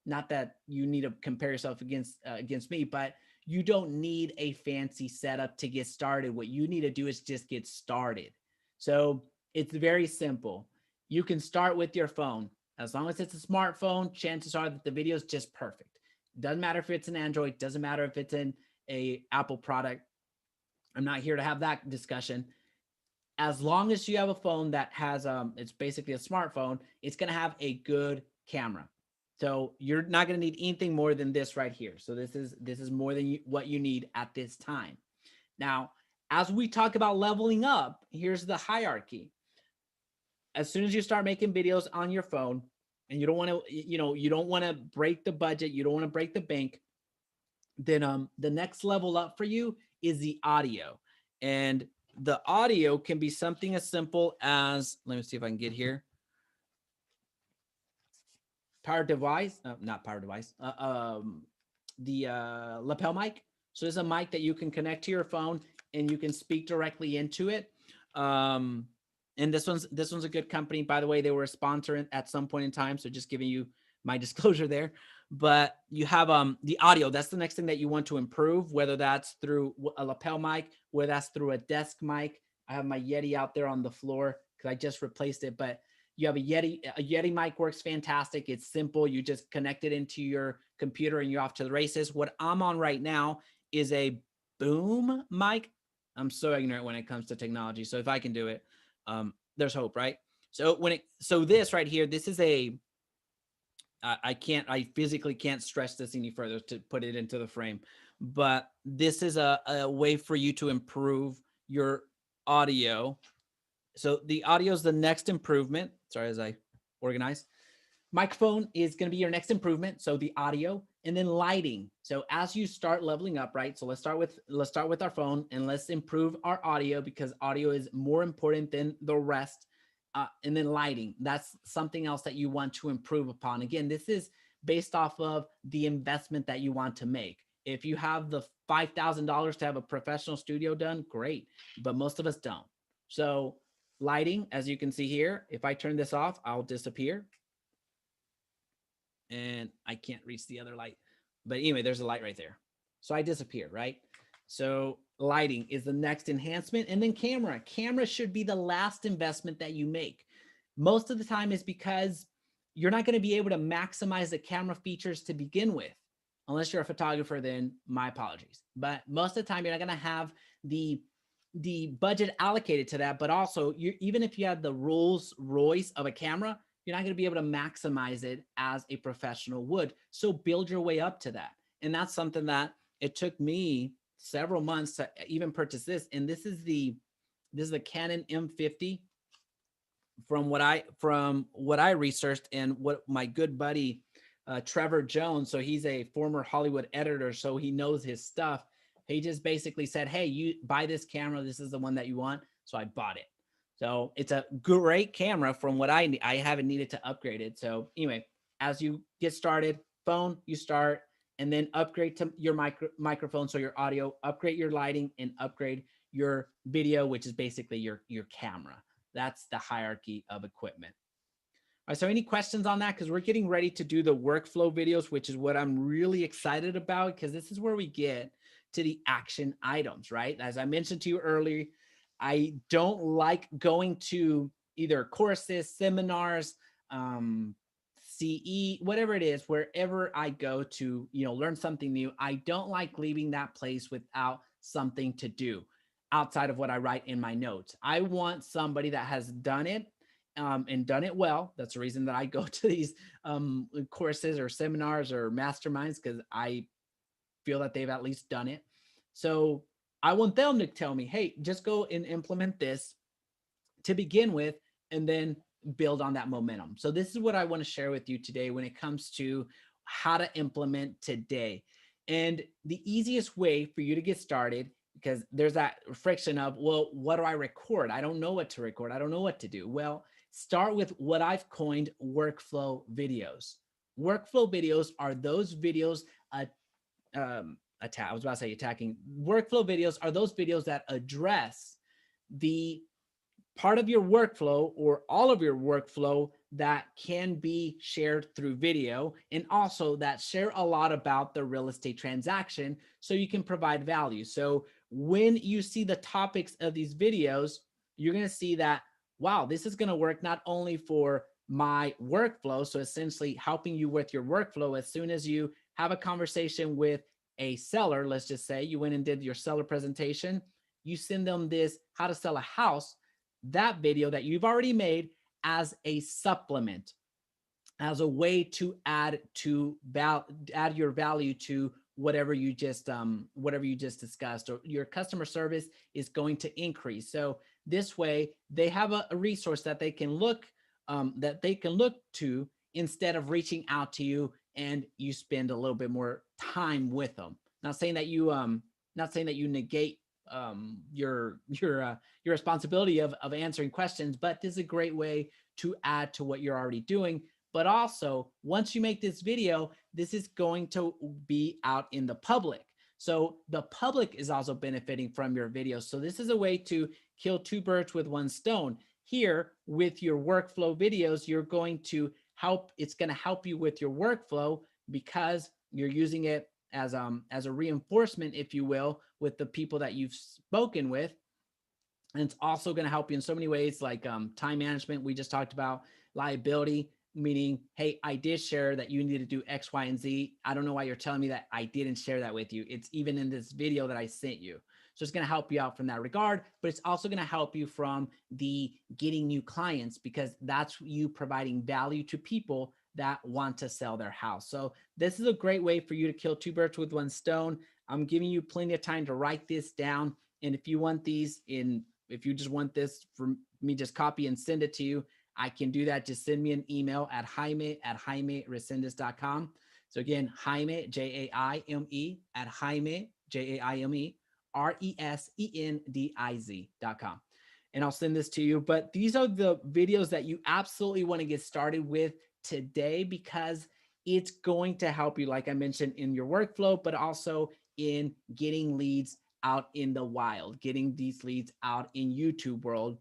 Not that you need to compare yourself against me, but you don't need a fancy setup to get started. What you need to do is just get started. So it's very simple. You can start with your phone. As long as it's a smartphone, chances are that the video is just perfect. Doesn't matter if it's an Android, doesn't matter if it's an Apple product. I'm not here to have that discussion. As long as you have a phone that has, it's basically a smartphone, it's going to have a good camera. So you're not going to need anything more than this right here. So this is more than what you need at this time. Now, as we talk about leveling up, here's the hierarchy. As soon as you start making videos on your phone and you don't want to, you don't want to break the budget, you don't want to break the bank, then the next level up for you is the audio. And the audio can be something as simple as, let me see if I can get here. The lapel mic. So there's a mic that you can connect to your phone and you can speak directly into it. And this one's a good company, by the way. They were a sponsor at some point in time, so just giving you my disclosure there. But you have the audio. That's the next thing that you want to improve, whether that's through a lapel mic, whether that's through a desk mic. I have my Yeti out there on the floor because I just replaced it, but you have a Yeti mic works fantastic. It's simple. You just connect it into your computer and you're off to the races. What I'm on right now is a boom mic. I'm so ignorant when it comes to technology. So if I can do it, there's hope, right? So this right here, this is a I physically can't stress this any further to put it into the frame, but this is a way for you to improve your audio. So the audio is the next improvement. Sorry, as I organize. Microphone is going to be your next improvement. So the audio, and then lighting. So as you start leveling up, right? So let's start with our phone, and let's improve our audio, because audio is more important than the rest. And then lighting. That's something else that you want to improve upon. Again, this is based off of the investment that you want to make. If you have the $5,000 to have a professional studio done, great. But most of us don't. So lighting, as you can see here, if I turn this off, I'll disappear. And I can't reach the other light. But anyway, there's a light right there. So I disappear, right? So lighting is the next enhancement. And then camera. Camera should be the last investment that you make. Most of the time is because you're not going to be able to maximize the camera features to begin with. Unless you're a photographer, then my apologies. But most of the time, you're not going to have the budget allocated to that. But also, even if you have the Rolls Royce of a camera, you're not going to be able to maximize it as a professional would. So build your way up to that. And that's something that it took me several months to even purchase this. And this is the Canon M50 from what I researched, and what my good buddy Trevor Jones, so he's a former Hollywood editor, so he knows his stuff. He just basically said, hey, you buy this camera. This is the one that you want. So I bought it. So it's a great camera from what I haven't needed to upgrade it. So anyway, as you get started, phone, you start, and then upgrade to your microphone. So your audio, upgrade your lighting, and upgrade your video, which is basically your camera. That's the hierarchy of equipment. All right, so any questions on that? Because we're getting ready to do the workflow videos, which is what I'm really excited about, because this is where we get to the action items, right? As I mentioned to you earlier, I don't like going to either courses, seminars, CE, whatever it is, wherever I go to, learn something new. I don't like leaving that place without something to do outside of what I write in my notes. I want somebody that has done it and done it well. That's the reason that I go to these courses or seminars or masterminds, because I feel that they've at least done it. So I want them to tell me, hey, just go and implement this to begin with, and then build on that momentum. So this is what I want to share with you today when it comes to how to implement today. And the easiest way for you to get started, because there's that friction of, well, what do I record? I don't know what to record. I don't know what to do. Well, start with what I've coined workflow videos. Workflow videos are those videos, I was about to say attacking. Workflow videos are those videos that address the part of your workflow or all of your workflow that can be shared through video, and also that share a lot about the real estate transaction, so you can provide value. So when you see the topics of these videos, you're going to see that, wow, this is going to work not only for my workflow, so essentially helping you with your workflow. As soon as you have a conversation with a seller, let's just say you went and did your seller presentation, you send them this how to sell a house, that video that you've already made, as a supplement, as a way to add your value to whatever you just discussed, or your customer service is going to increase. So this way they have a resource that they can look to, instead of reaching out to you and you spend a little bit more time with them. Not saying that you negate your responsibility of answering questions, but this is a great way to add to what you're already doing. But also, once you make this video, this is going to be out in the public. So the public is also benefiting from your videos. So this is a way to kill two birds with one stone. Here, with your workflow videos, you're going to it's going to help you with your workflow, because you're using it as a reinforcement, if you will, with the people that you've spoken with. And it's also going to help you in so many ways, like time management. We just talked about liability, meaning, hey, I did share that you need to do X, Y, and Z. I don't know why you're telling me that I didn't share that with you. It's even in this video that I sent you. So it's going to help you out from that regard, but it's also going to help you from the getting new clients, because that's you providing value to people that want to sell their house. So this is a great way for you to kill two birds with one stone. I'm giving you plenty of time to write this down. And if you want if you just want this for me, just copy and send it to you, I can do that. Just send me an email at Jaime@Resendiz.com. So again, Jaime, Jaime, at Jaime, Jaime, Resendiz.com. And I'll send this to you. But these are the videos that you absolutely want to get started with today, because it's going to help you, like I mentioned, in your workflow, but also in getting leads out in the wild, getting these leads out in YouTube world.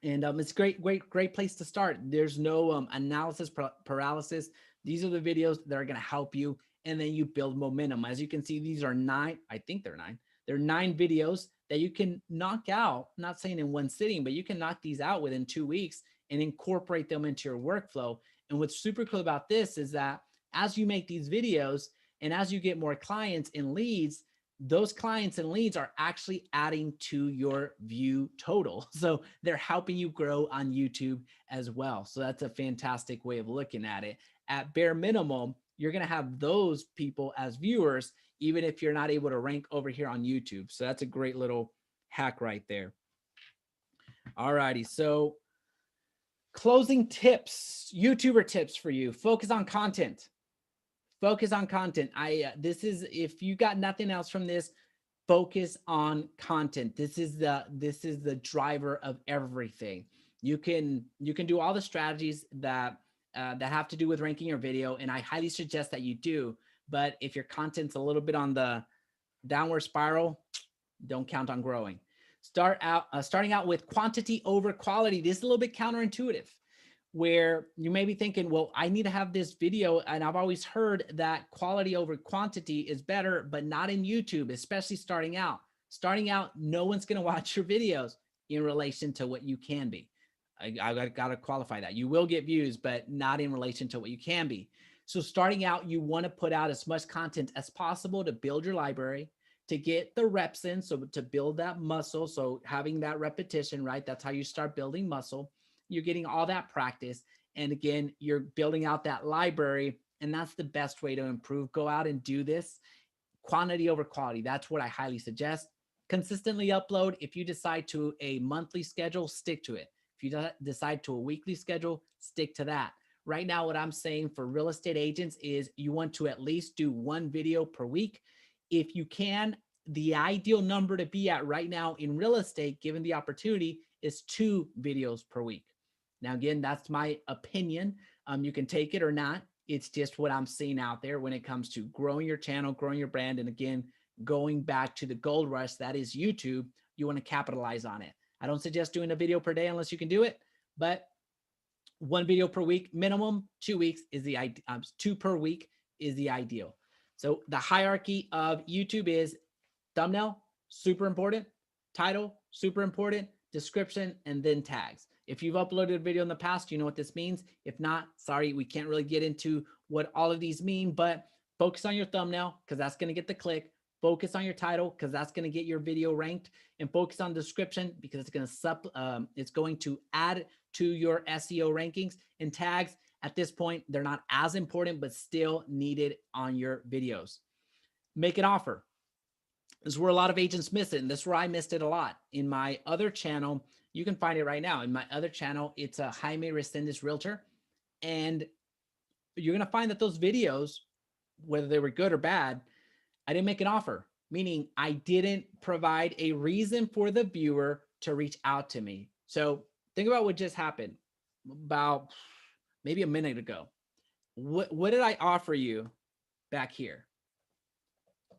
And it's great place to start. There's no analysis paralysis. These are the videos that are going to help you, and then you build momentum. As you can see, these are 9. I think they're 9. They're 9 videos that you can knock out. I'm not saying in one sitting, but you can knock these out within 2 weeks and incorporate them into your workflow. And what's super cool about this is that as you make these videos and as you get more clients and leads, those clients and leads are actually adding to your view total. So they're helping you grow on YouTube as well. So that's a fantastic way of looking at it. At bare minimum, you're going to have those people as viewers, even if you're not able to rank over here on YouTube. So that's a great little hack right there. All righty. So closing tips, YouTuber tips for you. Focus on content. Focus on content. This is, if you got nothing else from this, focus on content. This is the driver of everything. You can do all the strategies that have to do with ranking your video, and I highly suggest that you do. But if your content's a little bit on the downward spiral, don't count on growing. Starting out with quantity over quality. This is a little bit counterintuitive, where you may be thinking, well, I need to have this video. And I've always heard that quality over quantity is better, but not in YouTube, especially starting out. Starting out, no one's going to watch your videos in relation to what you can be. I got to qualify that. You will get views, but not in relation to what you can be. So starting out, you want to put out as much content as possible to build your library, to get the reps in, so to build that muscle. So having that repetition, right? That's how you start building muscle. You're getting all that practice. And again, you're building out that library, and that's the best way to improve. Go out and do this. Quantity over quality. That's what I highly suggest. Consistently upload. If you decide to a monthly schedule, stick to it. If you decide to a weekly schedule, stick to that. Right now, what I'm saying for real estate agents is you want to at least do 1 video per week. If you can, the ideal number to be at right now in real estate, given the opportunity, is 2 videos per week. Now, again, that's my opinion. You can take it or not. It's just what I'm seeing out there when it comes to growing your channel, growing your brand. And again, going back to the gold rush, that is YouTube. You want to capitalize on it. I don't suggest doing a video per day unless you can do it, but 1 video per week, minimum 2 weeks is the ideal. 2 per week is the ideal. So the hierarchy of YouTube is thumbnail, super important, title, super important, description, and then tags. If you've uploaded a video in the past, you know what this means. If not, sorry, we can't really get into what all of these mean, but focus on your thumbnail because that's going to get the click. Focus on your title because that's going to get your video ranked, and focus on description because it's going to add to your SEO rankings. And tags, at this point, they're not as important, but still needed on your videos. Make an offer. This is where a lot of agents miss it, and this is where I missed it a lot. In my other channel, you can find it right now. In my other channel, it's a Jaime Resendiz Realtor, and you're going to find that those videos, whether they were good or bad, I didn't make an offer, meaning I didn't provide a reason for the viewer to reach out to me. So think about what just happened about maybe a minute ago. What did I offer you back here?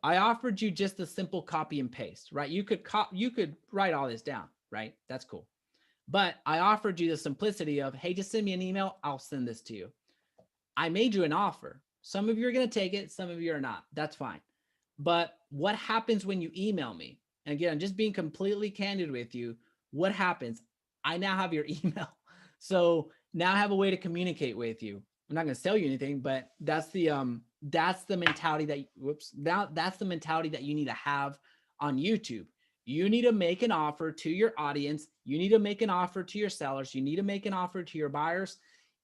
I offered you just a simple copy and paste, right? You could write all this down, right? That's cool. But I offered you the simplicity of, hey, just send me an email. I'll send this to you. I made you an offer. Some of you are going to take it. Some of you are not. That's fine. But what happens when you email me? And again, I'm just being completely candid with you. What happens? I now have your email. So now I have a way to communicate with you. I'm not going to sell you anything, but that's the mentality that's the mentality that you need to have on YouTube. You need to make an offer to your audience. You need to make an offer to your sellers. You need to make an offer to your buyers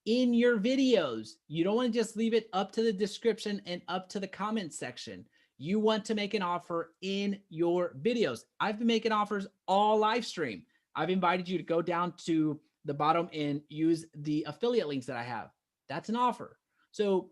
in your videos. You don't want to just leave it up to the description and up to the comment section. You want to make an offer in your videos. I've been making offers all live stream. I've invited you to go down to the bottom and use the affiliate links that I have. That's an offer. So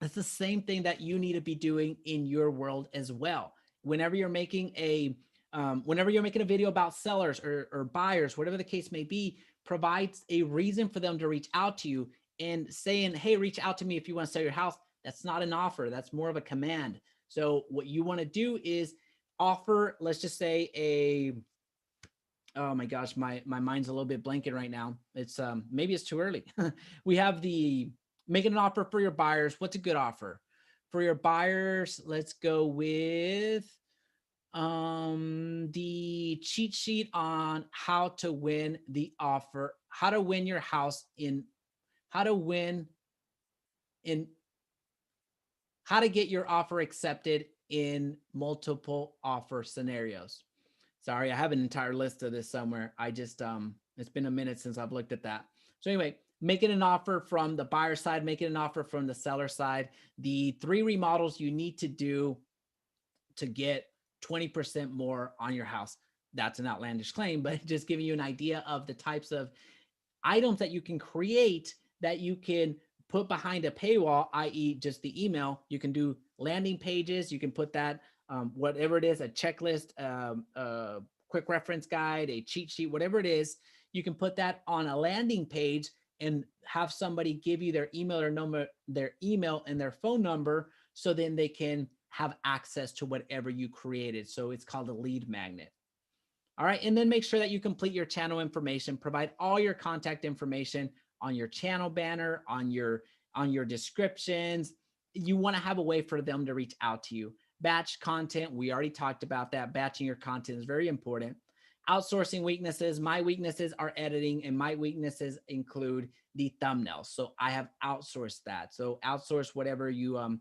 it's the same thing that you need to be doing in your world as well. Whenever you're making a video about sellers or buyers, whatever the case may be, provides a reason for them to reach out to you, and saying, hey, reach out to me if you want to sell your house. That's not an offer. That's more of a command. So what you want to do is offer, let's just say oh my gosh, my mind's a little bit blanking right now. It's maybe it's too early. We have the making an offer for your buyers. What's a good offer for your buyers? Let's go with the cheat sheet on how to win the offer, how to win your house in, how to win in, how to get your offer accepted in multiple offer scenarios. Sorry, I have an entire list of this somewhere. I just, it's been a minute since I've looked at that. So anyway, making an offer from the buyer side, making an offer from the seller side, the 3 remodels you need to do to get 20% more on your house. That's an outlandish claim, but just giving you an idea of the types of items that you can create that you can put behind a paywall, i.e. just the email. You can do landing pages. You can put that, whatever it is, a checklist, a quick reference guide, a cheat sheet, whatever it is, you can put that on a landing page and have somebody give you their email or number, their email and their phone number, so then they can have access to whatever you created. So it's called a lead magnet. All right. And then make sure that you complete your channel information, provide all your contact information on your channel banner, on your descriptions. You want to have a way for them to reach out to you. Batch content. We already talked about that. Batching your content is very important. Outsourcing weaknesses. My weaknesses are editing, and my weaknesses include the thumbnails. So I have outsourced that. So outsource whatever you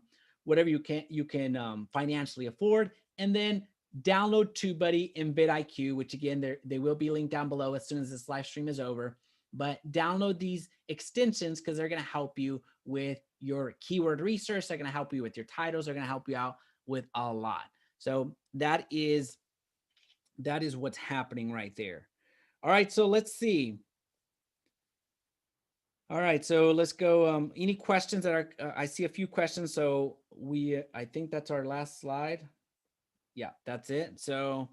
can financially afford. And then download TubeBuddy and vidIQ, which again, they will be linked down below as soon as this live stream is over. But download these extensions because they're going to help you with your keyword research. They're going to help you with your titles. They're going to help you out with a lot. So that is what's happening right there. All right, so let's see. All right, so let's go. Any questions that are? I see a few questions. So I think that's our last slide. Yeah, that's it. So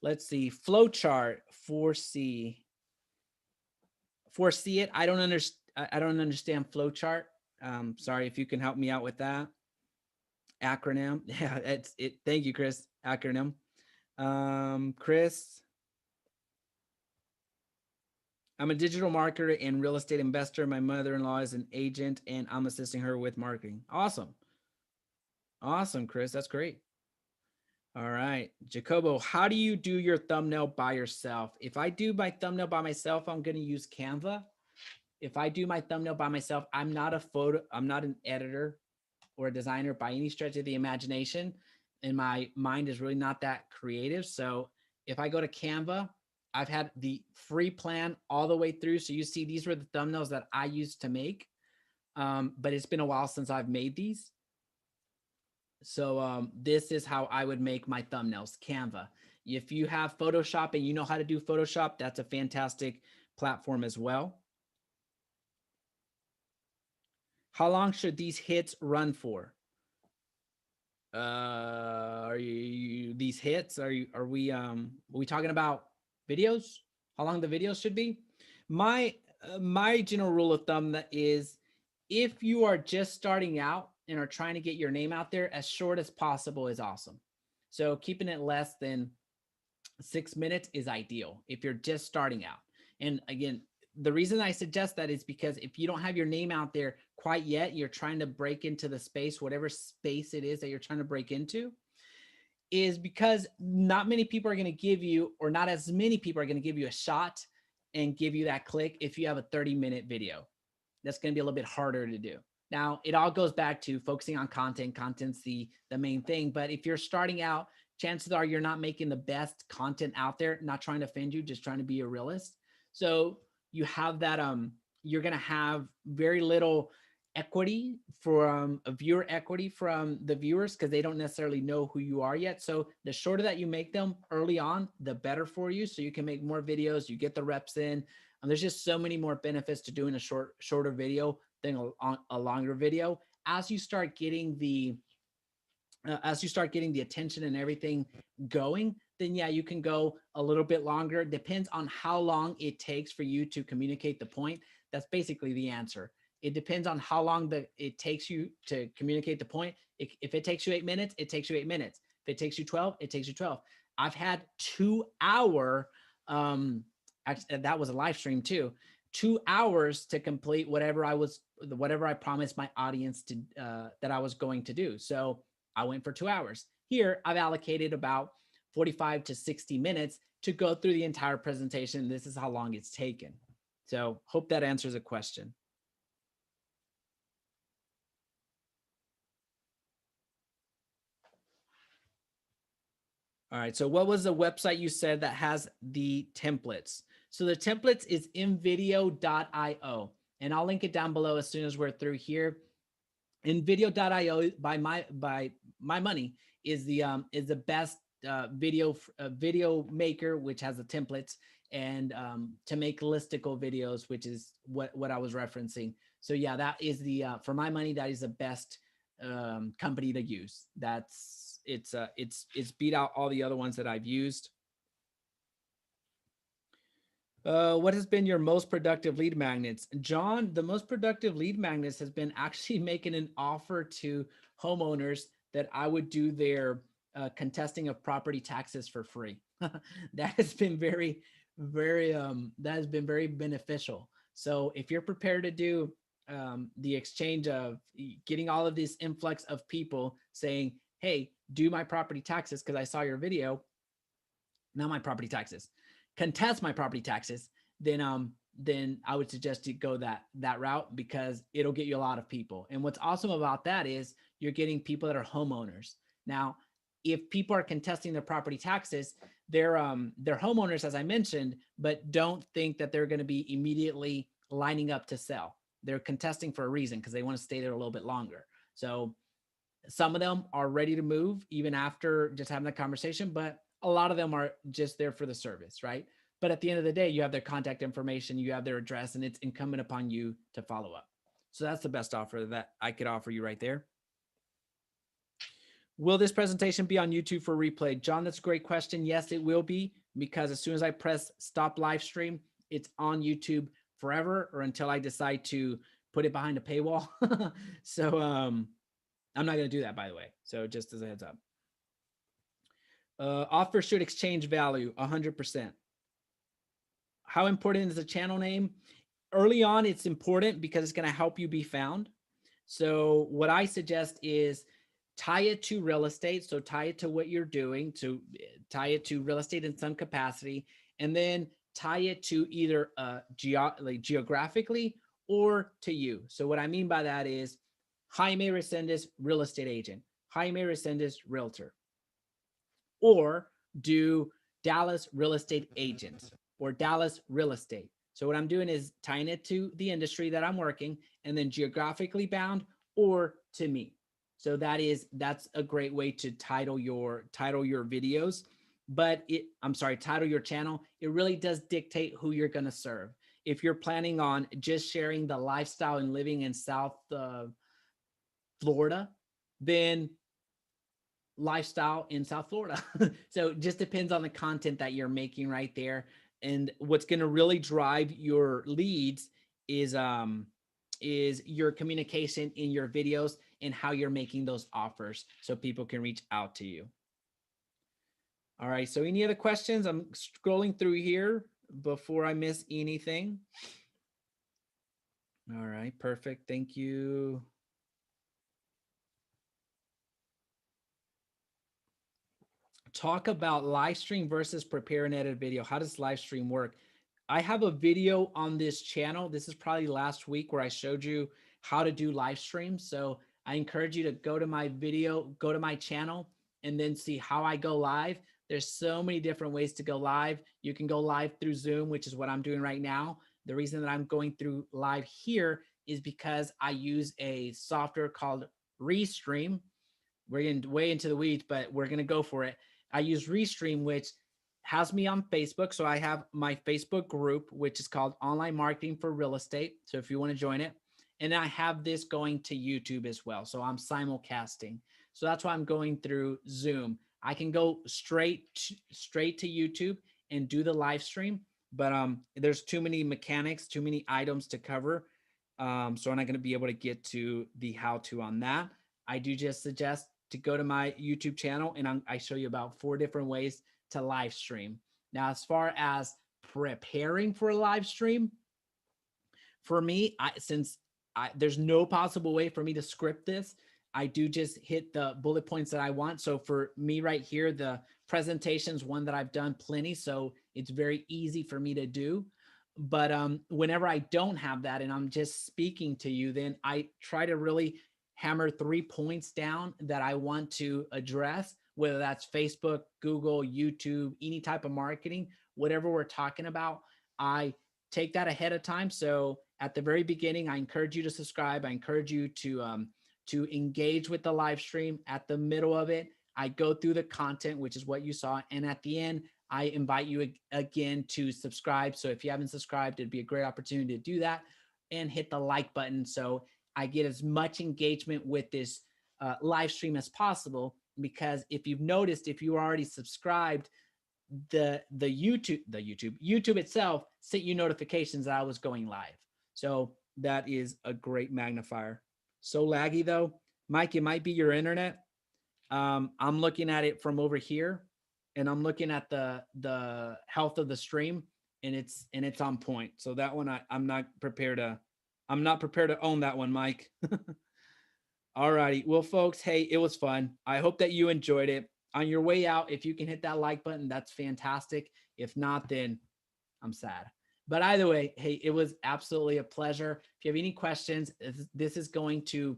let's see. Flowchart, foresee it. I don't understand flowchart. Sorry if you can help me out with that. Acronym. Yeah, it's it. Thank you, Chris. Acronym. Chris. I'm a digital marketer and real estate investor. My mother-in-law is an agent and I'm assisting her with marketing. Awesome. Awesome, Chris. That's great. All right. Jacobo, how do you do your thumbnail by yourself? If I do my thumbnail by myself, I'm going to use Canva. If I do my thumbnail by myself, I'm not an editor or a designer by any stretch of the imagination. And my mind is really not that creative. So if I go to Canva, I've had the free plan all the way through. So you see, these were the thumbnails that I used to make. But it's been a while since I've made these. So this is how I would make my thumbnails, Canva. If you have Photoshop and you know how to do Photoshop, that's a fantastic platform as well. How long should these hits run for? Are we talking about videos? How long the videos should be? My general rule of thumb is, if you are just starting out and are trying to get your name out there, as short as possible is awesome. So keeping it less than 6 minutes is ideal if you're just starting out. And again, the reason I suggest that is because if you don't have your name out there quite yet, you're trying to break into the space, whatever space it is that you're trying to break into, is because not many people are going to give you, or not as many people are going to give you a shot and give you that click if you have a 30-minute video. That's going to be a little bit harder to do. Now, it all goes back to focusing on content. Content's the main thing. But if you're starting out, chances are you're not making the best content out there. Not trying to offend you, just trying to be a realist. So you have that you're going to have very little equity from a viewer equity from the viewers because they don't necessarily know who you are yet. So the shorter that you make them early on, the better for you. So you can make more videos, you get the reps in. And there's just so many more benefits to doing a shorter video than a longer video. As you start getting the attention and everything going, then yeah, you can go a little bit longer. It depends on how long it takes for you to communicate the point. That's basically the answer. It depends on how long it takes you to communicate the point. If it takes you 8 minutes, it takes you 8 minutes. If it takes you 12, it takes you 12. I've had 2 hour, actually, that was a live stream too, 2 hours to complete whatever I promised my audience to, that I was going to do. So I went for 2 hours. Here, I've allocated about 45 to 60 minutes to go through the entire presentation. This is how long it's taken. So hope that answers a question. All right, so what was the website you said that has the templates? So the templates is invideo.io, and I'll link it down below as soon as we're through here. Invideo.io by my money is the best video maker, which has the templates, and to make listicle videos, which is what I was referencing. So yeah, that is the for my money, that is the best company to use. It's beat out all the other ones that I've used. What has been your most productive lead magnets? John, the most productive lead magnets has been actually making an offer to homeowners that I would do their contesting of property taxes for free. That has been very beneficial. So if you're prepared to do the exchange of getting all of this influx of people saying, hey, do my property taxes because I saw your video, not my property taxes, contest my property taxes, then I would suggest you go that route because it'll get you a lot of people. And what's awesome about that is you're getting people that are homeowners. Now, if people are contesting their property taxes, they're homeowners, as I mentioned, but don't think that they're going to be immediately lining up to sell. They're contesting for a reason because they want to stay there a little bit longer. So some of them are ready to move even after just having the conversation, but a lot of them are just there for the service, right? But at the end of the day, you have their contact information, you have their address, and it's incumbent upon you to follow up. So that's the best offer that I could offer you right there. Will this presentation be on YouTube for replay? John, that's a great question. Yes, it will be, because as soon as I press stop live stream, it's on YouTube forever or until I decide to put it behind a paywall. So I'm not going to do that, by the way. So just as a heads up. Offer should exchange value 100%. How important is the channel name? Early on, it's important because it's going to help you be found. So what I suggest is tie it to real estate. So tie it to what you're doing, to tie it to real estate in some capacity, and then tie it to either geographically or to you. So what I mean by that is Jaime Resendiz, real estate agent, Jaime Resendiz, realtor, or do Dallas real estate agents or Dallas real estate. So what I'm doing is tying it to the industry that I'm working, and then geographically bound or to me. So that's a great way to title your videos. But title your channel. It really does dictate who you're going to serve. If you're planning on just sharing the lifestyle and living in South Florida, then lifestyle in South Florida. So it just depends on the content that you're making right there. And what's going to really drive your leads is your communication in your videos and how you're making those offers so people can reach out to you. All right. So any other questions? I'm scrolling through here before I miss anything. All right. Perfect. Thank you. Talk about live stream versus prepare and edit video. How does live stream work? I have a video on this channel. This is probably last week where I showed you how to do live streams. So I encourage you to go to my video, go to my channel, and then see how I go live. There's so many different ways to go live. You can go live through Zoom, which is what I'm doing right now. The reason that I'm going through live here is because I use a software called Restream. We're getting way into the weeds, but we're going to go for it. I use Restream, which has me on Facebook. So I have my Facebook group, which is called Online Marketing for Real Estate. So if you want to join it, and I have this going to YouTube as well. So I'm simulcasting. So that's why I'm going through Zoom. I can go straight to YouTube and do the live stream, but there's too many mechanics, too many items to cover. So I'm not going to be able to get to the how-to on that. I do just suggest to go to my YouTube channel, and I show you about 4 different ways to live stream. Now, as far as preparing for a live stream, for me, since there's no possible way for me to script this, I do just hit the bullet points that I want. So for me right here, the presentation's one that I've done plenty, so it's very easy for me to do. But whenever I don't have that and I'm just speaking to you, then I try to really hammer 3 points down that I want to address, whether that's Facebook, Google, YouTube, any type of marketing, whatever we're talking about. I take that ahead of time. So at the very beginning, I encourage you to subscribe. I encourage you to engage with the live stream. At the middle of it, I go through the content, which is what you saw. And at the end, I invite you again to subscribe. So if you haven't subscribed, it'd be a great opportunity to do that and hit the like button so I get as much engagement with this live stream as possible. Because if you've noticed, if you already subscribed, the YouTube itself sent you notifications that I was going live. So that is a great magnifier. So laggy though, Mike, it might be your internet. I'm looking at it from over here, and I'm looking at the health of the stream, and it's on point. So that one I'm not prepared to own that one, Mike. All righty. Well, folks, hey, it was fun. I hope that you enjoyed it. On your way out, if you can hit that like button, that's fantastic. If not, then I'm sad. But either way, hey, it was absolutely a pleasure. If you have any questions, this is going to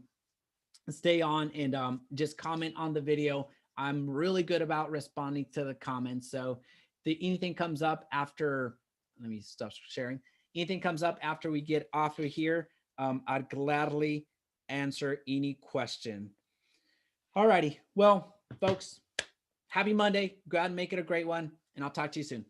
stay on, and just comment on the video. I'm really good about responding to the comments. So if anything comes up after, let me stop sharing. Anything comes up after we get off of here, I'd gladly answer any question. All righty. Well, folks, happy Monday. Go out and make it a great one, and I'll talk to you soon.